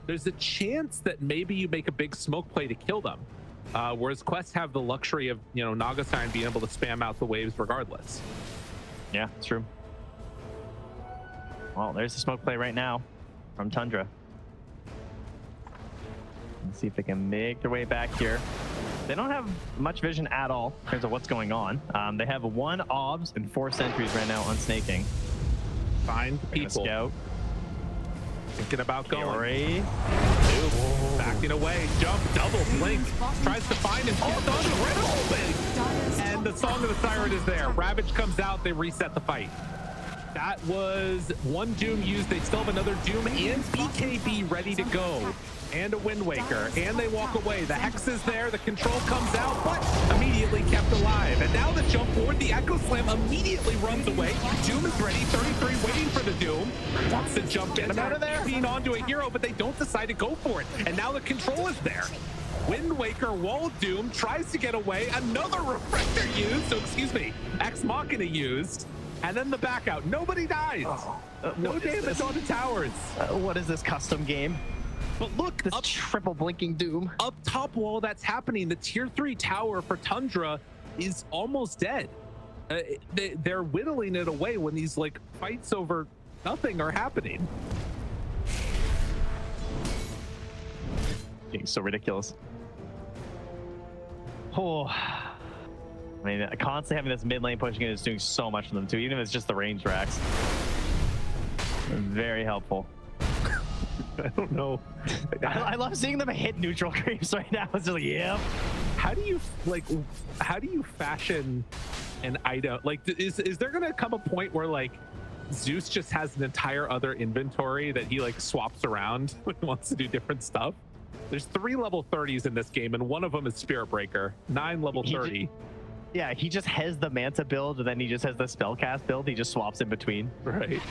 there's a chance that maybe you make a big smoke play to kill them. Whereas Quest have the luxury of, you know, Naga Siren being able to spam out the waves regardless. Yeah, it's true. Well, there's the smoke play right now from Tundra. Let's see if they can make their way back here. They don't have much vision at all in terms of what's going on. They have 1 OBS and 4 sentries right now on Sneyking. Find people. Scout. Thinking about going. Kaori. Backing away. Jump. Double. Blink. Tries to find him. Oh, it's on the red. And the Song of the Siren is there. Ravage comes out. They reset the fight. That was 1 Doom used. They still have another Doom and BKB ready to go. And a Wind Waker, and they walk away. The Hex is there, the control comes out, but immediately kept alive. And now the jump forward, the Echo Slam immediately runs away. Doom is ready, 33 waiting for the Doom. Wants to jump in, out of there, being onto a hero, but they don't decide to go for it. And now the control is there. Wind Waker, wall Doom, tries to get away. Another Refractor used, so excuse me, Ex Machina used. And then the back out. Nobody dies. No damage on the towers. What is this custom game? But look, This triple blinking doom. up top while that's happening, the tier 3 tower for Tundra is almost dead. They're whittling it away when these like fights over nothing are happening. Being so ridiculous. Oh, I mean, constantly having this mid lane pushing it is doing so much for them too, even if it's just the range racks. Very helpful. I don't know. I love seeing them hit neutral creeps right now. It's just like, yep. How do you fashion an item? Like, is there gonna come a point where like Zeus just has an entire other inventory that he like swaps around when he wants to do different stuff? There's 3 level 30s in this game, and one of them is Spirit Breaker. 9 level 30. Yeah, he just has the Manta build, and then he just has the Spellcast build. He just swaps in between. Right.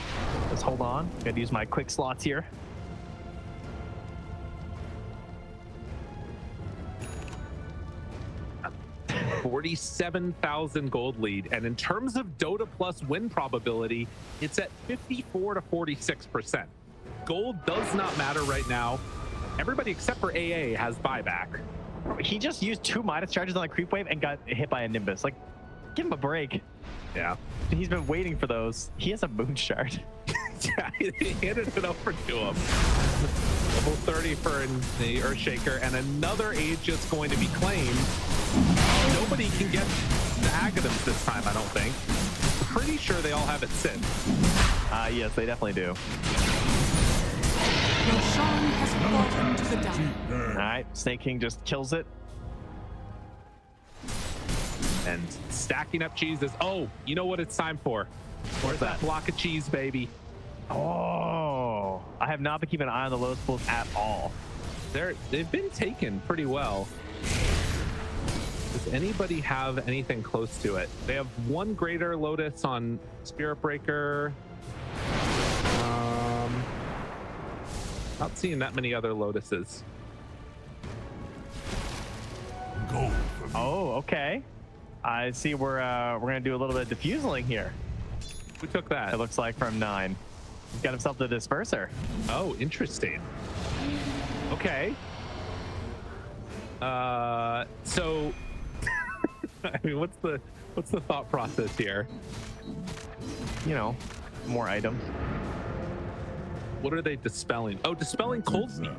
Let's hold on. Gotta use my quick slots here. $47,000 gold lead, and in terms of Dota Plus win probability, it's at 54 to 46%. Gold does not matter right now. Everybody except for AA has buyback. He just used 2 Midas charges on the creep wave and got hit by a Nimbus. Like, give him a break. Yeah. He's been waiting for those. He has a moon shard. Yeah, he handed it over to him. Level 30 for the Earthshaker, and another Aegis going to be claimed. Nobody can get the Aghanims this time, I don't think. Pretty sure they all have it synth. Yes, they definitely do. Roshan has fallen to the down. All right, Sneyking just kills it. And stacking up cheeses. Oh, you know what it's time for? Where's that block of cheese, baby? Oh, I have not been keeping an eye on the Lotus pools at all. They've been taken pretty well. Does anybody have anything close to it? They have 1 greater Lotus on Spirit Breaker. Not seeing that many other Lotuses. Go. Oh, okay. I see we're gonna do a little bit of diffusing here. Who took that? It looks like from 9. He's got himself the disperser. Oh, interesting. Okay. So I mean, what's the thought process here? You know, more items. What are they dispelling? Oh, dispelling cold feet.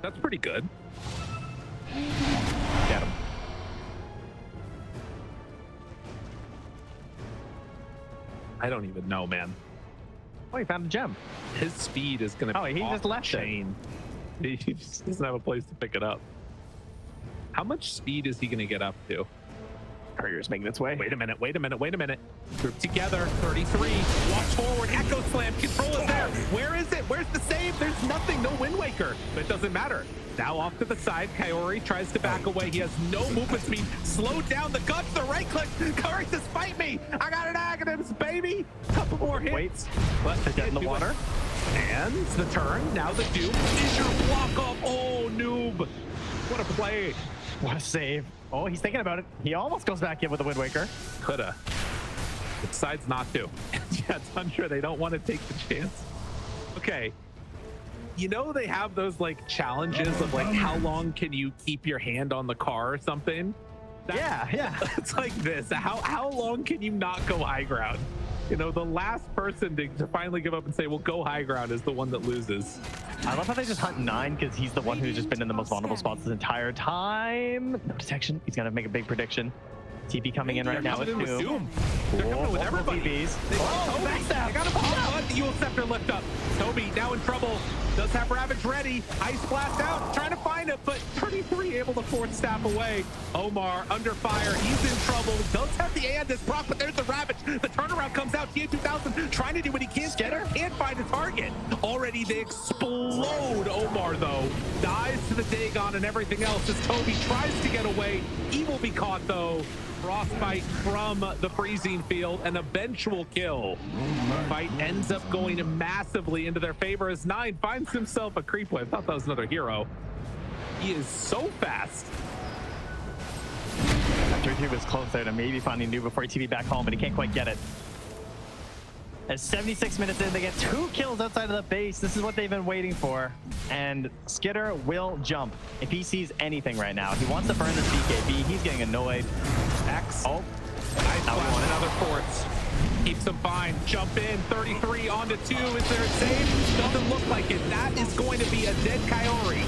That's pretty good. Get him. I don't even know, man. Oh, he found a gem. His speed is gonna be he off just left the chain. He just doesn't have a place to pick it up. How much speed is he gonna get up to? Courier's making its way. Wait a minute. Group together, 33. Walk forward, Echo Slam, control is there. Where is it? Where's the save? There's nothing, no Wind Waker. But it doesn't matter. Now off to the side, Kaori tries to back away. He has no movement speed. Slowed down the guts, the right click. Kaori says, fight me. I got an Aghanims, baby. Couple more hits. Wait. But They're dead in the water. And the turn, now the Doom. Is your block off? Oh, noob. What a play. What a save. Oh, he's thinking about it. He almost goes back in with the Wind Waker. Coulda. It decides not to. Yeah, Tundra, they don't want to take the chance. Okay. You know they have those like challenges of like how long can you keep your hand on the car or something? Yeah. It's like this. How long can you not go high ground? You know, the last person to finally give up and say, well, go high ground is the one that loses. I love how they just hunt 9 because he's the one who's just been in the most vulnerable spots this entire time. No detection. He's gonna make a big prediction. TP coming in right now with Doom. They're coming with everybody. TPs. They got a ball. The Yule Scepter lift up. Tobi now in trouble. Does have Ravage ready. Ice Blast out. Trying to find it, but 33 able to force staff away. OmaR under fire. He's in trouble. Does have the Andis proc, but there's the Ravage. The turnaround comes out. TA2000 trying to do what he can. Skiter can't find a target. Already they explode. OmaR though dies to the Dagon and everything else as Tobi tries to get away. He will be caught though. Frostbite from the freezing field, an eventual kill. Fight ends up going massively into their favor as 9 finds himself a creep wave. I thought that was another hero. He is so fast. 3-3 was close there to maybe finding New before he TV back home, but he can't quite get it. As 76 minutes in, they get 2 kills outside of the base. This is what they've been waiting for. And Skiter will jump if he sees anything right now. He wants to burn this BKB. He's getting annoyed. X. Oh, Nice flash, another force. Keeps him fine. Jump in. 33 onto 2. Is there a save? Doesn't look like it. That is going to be a dead kaori.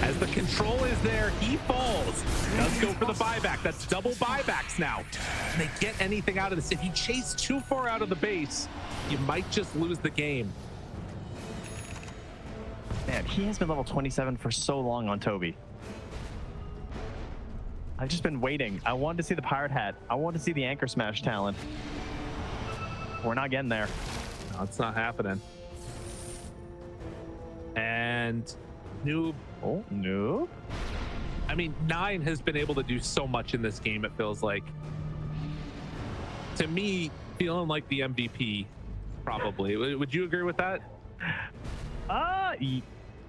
As the control is there, he falls. Does go for the buyback. That's double buybacks now. Can they get anything out of this? If you chase too far out of the base, you might just lose the game. Man, he has been level 27 for so long on Tobi. I've just been waiting. I wanted to see the pirate hat. I wanted to see the anchor smash talent. We're not getting there. No, it's not happening. And Noob. Oh, Noob. I mean, 9 has been able to do so much in this game, it feels like. To me, feeling like the MVP, probably. Would you agree with that?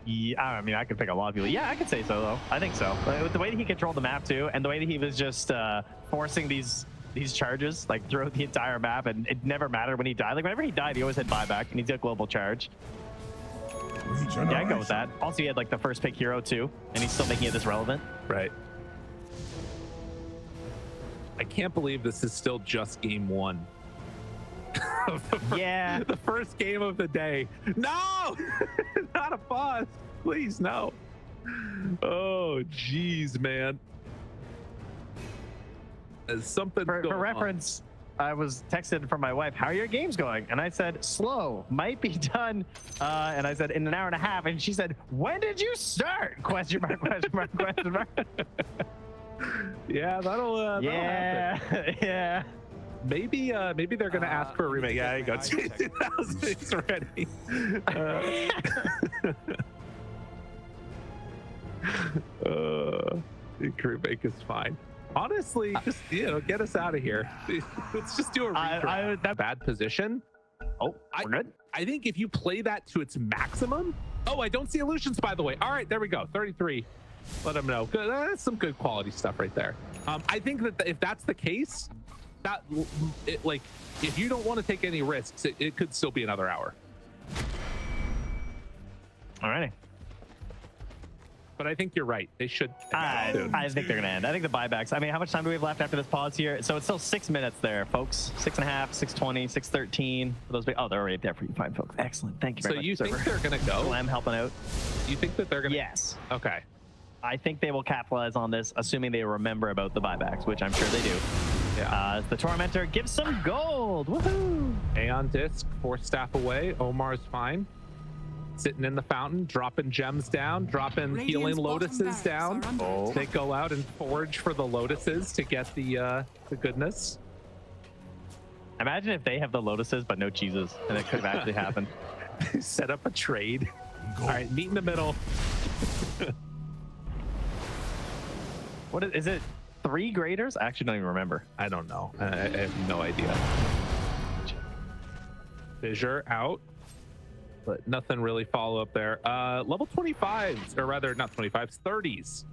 Yeah, I mean, I could pick a lot of people. Yeah, I could say so, though. I think so. Like, with the way that he controlled the map, too, and the way that he was just forcing these charges, like, throughout the entire map, and it never mattered when he died. Like, whenever he died, he always had buyback, and he's got global charge. Yeah, I go with that. Also, he had, like, the first pick hero, too, and he's still making it this relevant. Right. I can't believe this is still just game 1. Yeah. The first game of the day. No! Not a pause. Please, no. Oh, jeez, man. There's something For going reference, I was texted from my wife, how are your games going? And I said, slow, might be done. And I said, in an hour and a half. And she said, when did you start? Question mark, question mark, question mark. Yeah, that'll yeah, happen. yeah. Maybe they're gonna ask for a remake. Yeah, you go. 2000 is ready. Remake is fine. Honestly, just get us out of here. Let's just do a redraft. That bad position. Oh, we're good. I think if you play that to its maximum. Oh, I don't see illusions, by the way. All right, there we go. 33. Let them know. Good. That's some good quality stuff right there. I think that if that's the case, like if you don't want to take any risks, it could still be another hour. Alrighty. But I think you're right. They should. I think they're gonna end. I think the buybacks. I mean, how much time do we have left after this pause here? So it's still 6 minutes there, folks. 6.5, 6:20, 6:13. For those. Oh, they're already there for you, fine, folks. Excellent. Thank you very much. So you server. think they're gonna go? I'm helping out. You think that they're gonna? Yes. Okay. I think they will capitalize on this, assuming they remember about the buybacks, which I'm sure they do. Yeah. The Tormentor gives some gold. Woohoo! Aeon Disc, 4 staff away. OmaR's fine. Sitting in the fountain, dropping gems down, dropping healing lotuses down. Oh. They go out and forage for the lotuses to get the goodness. Imagine if they have the lotuses but no cheeses, and it could have actually happened. Set up a trade. All right, meet in the middle. What is it? 3 graders? I actually don't even remember. I don't know. I have no idea. Fissure out, but nothing really follow up there. Level 25s, or rather not 25s, 30s.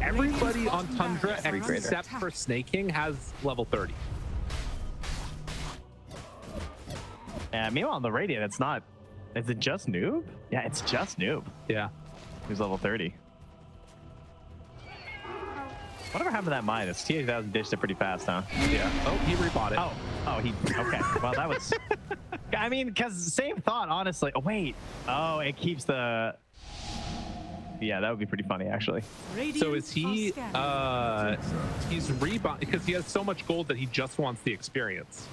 Everybody on Tundra except for Sneyking has level 30. Meanwhile, on the Radiant, it's not. Is it just Noob? Yeah, it's just Noob. Yeah. Who's level 30. Whatever happened to that mine? It's T8000 dished it pretty fast, huh? Yeah. Oh, he rebought it. Oh, he. Okay. Well, that was. I mean, because same thought, honestly. Oh, wait. Oh, it keeps the. Yeah, that would be pretty funny, actually. So is he? He's rebought because he has so much gold that he just wants the experience.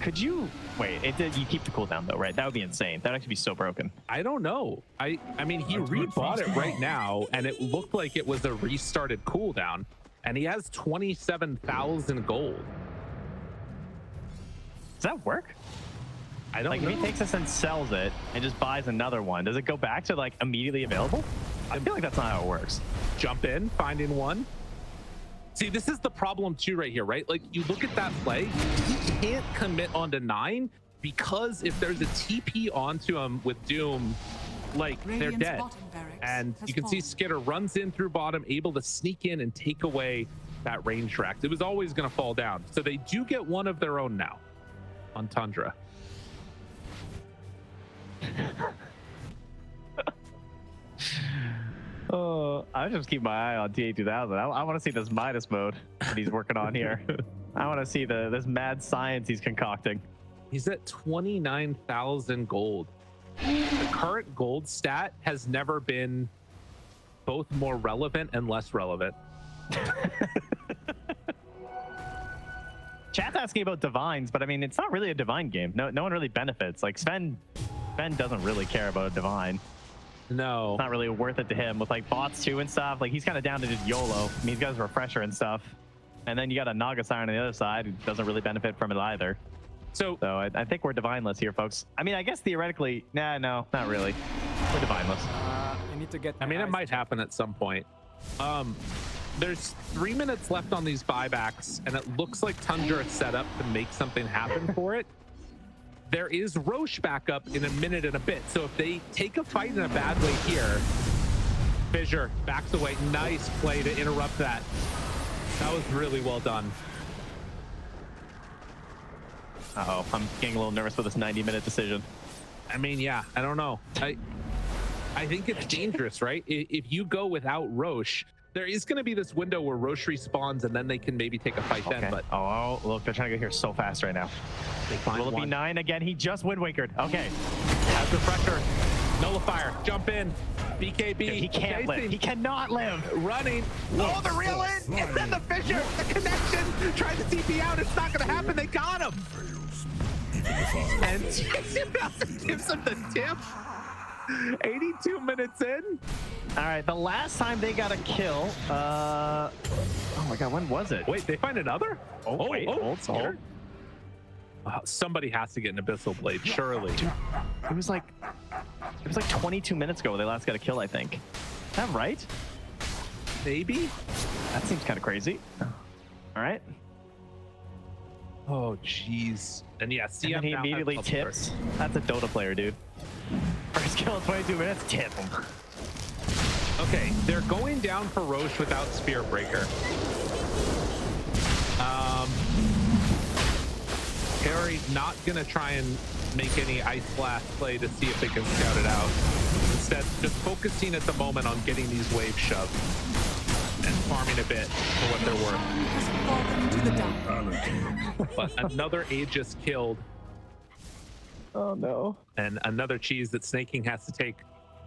Could you wait? You keep the cooldown though, right? That would be insane. That would actually be so broken. I don't know. I mean, he rebought it right now, and it looked like it was a restarted cooldown, and he has 27,000 gold. Does that work? I don't know. If he takes this and sells it and just buys another one, does it go back to like immediately available? I feel like that's not how it works. Jump in, finding one. See, this is the problem too right here, right? Like, you look at that play, he can't commit onto 9 because if there's a TP onto him with Doom, like, they're dead. And you can see Skiter runs in through bottom, able to sneak in and take away that range rack. It was always going to fall down. So they do get one of their own now. on Tundra. Oh, I just keep my eye on TA2000. I want to see this Midas mode that he's working on here. I want to see this mad science he's concocting. He's at 29,000 gold. The current gold stat has never been both more relevant and less relevant. Chat's asking about divines, but I mean, it's not really a divine game. No one really benefits. Like Sven doesn't really care about a divine. No. It's not really worth it to him with like bots too and stuff. Like he's kind of down to just YOLO. I mean, he's got his refresher and stuff. And then you got a Naga Siren on the other side who doesn't really benefit from it either. So I think we're divineless here, folks. I mean, I guess theoretically, no, not really. We're divineless. I need to get. I mean, it might happen at some point. There's 3 minutes left on these buybacks, and it looks like Tundra is set up to make something happen for it. There is Roche back up in a minute and a bit, so if they take a fight in a bad way here, Fissure backs away. Nice play to interrupt that. That was really well done. Uh-oh, I'm getting a little nervous with this 90-minute decision. I mean, yeah, I don't know. I think it's dangerous, right? If you go without Roche, there is going to be this window where Roche respawns and then they can maybe take a fight then. But oh, look, they're trying to get here so fast right now. They find Will it be 9 again? He just Wind Wakered. Okay. Has refresher. Nullifier. Jump in. BKB. He can't live. He cannot live. Running. Oh, the real in. And then the Fissure. The connection. Tries to TP out. It's not going to happen. They got him. And gives him the tip. 82 minutes in. All right, the last time they got a kill, oh my god, when was it? Wait, they find another? Hold. Somebody has to get an Abyssal Blade, surely. Dude, it was like 22 minutes ago they last got a kill, I think. Is that right? Maybe? That seems kind of crazy. All right. Oh, jeez. And yeah, CM and he immediately tips. That's a Dota player, dude. First kill in 22 minutes, tip him. Okay, they're going down for Roche without Spear Breaker. Kaori not gonna try and make any Ice Blast play to see if they can scout it out. Instead, just focusing at the moment on getting these waves shoved and farming a bit for what they're worth. Has fallen to the dark. But another Aegis killed. Oh no. And another cheese that Sneyking has to take.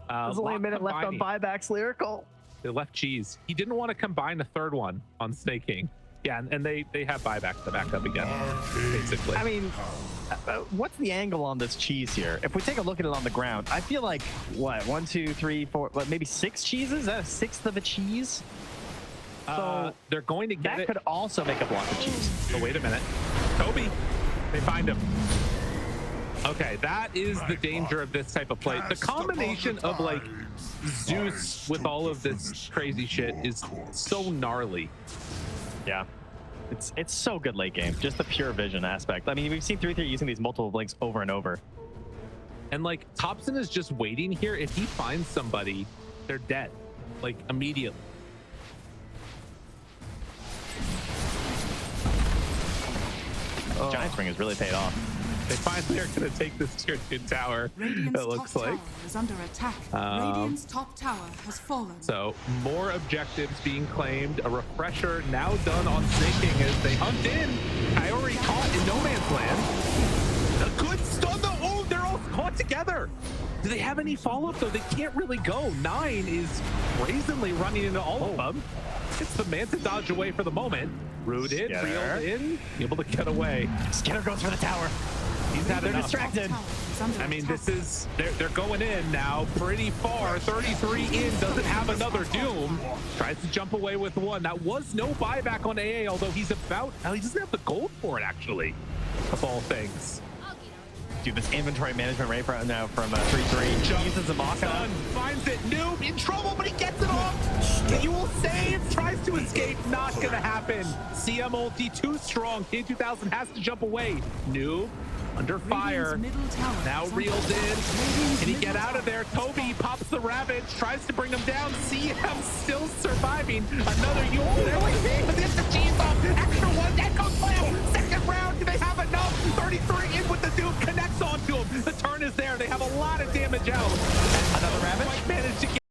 There's only a minute left on buybacks, Lyrical. They left cheese. He didn't want to combine a third one on Sneyking. Yeah, and they have buyback to back up again, basically. I mean, what's the angle on this cheese here? If we take a look at it on the ground, I feel like, what, 1, 2, 3, 4, what, maybe 6 cheeses? Is that a sixth of a cheese? So they're going to get that could also make a block of cheese. Oh, wait a minute. Tobi, they find him. Okay, that is the danger of this type of play. The combination of like Zeus with all of this crazy shit is so gnarly. Yeah, it's so good late game. Just the pure vision aspect. I mean, we've seen 3-3 using these multiple blinks over and over. And like Topson is just waiting here. If he finds somebody, they're dead, like immediately. Giant Spring has really paid off. They finally are going to take this tier 2 tower. Radiant's it looks top like. tower is under attack. Radiant's top tower has fallen. So more objectives being claimed. A refresher now done on Sneyking as they hunt in. Kaori caught in no man's land. A good stun though. Oh, they're all caught together. Do they have any follow-up though? They can't really go. 9 is brazenly running into all of them. It's the man to dodge away for the moment. Rooted, reeled in, able to get away. Skiter goes for the tower. He's had enough. Distracted. I mean, this is, they're going in now pretty far. 33 in, doesn't have another Doom. Tries to jump away with 1. That was no buyback on AA, although he's about, he doesn't have the gold for it actually, of all things. Dude, this inventory management right now from 3-3. Uses the Maka. Finds it. Noob in trouble, but he gets it off. He will save. Tries to escape. Not going to happen. CM ulti too strong. K2000 has to jump away. Noob under fire. Now reeled in. Can he get out of there? Tobi pops the Ravage. Tries to bring him down. CM still surviving. Another Yule. Gets the cheese off. Extra 1. Echo slam. Second round. Do they have enough? 33 in is there. They have a lot of damage out. Another Ravage. Quite managed to get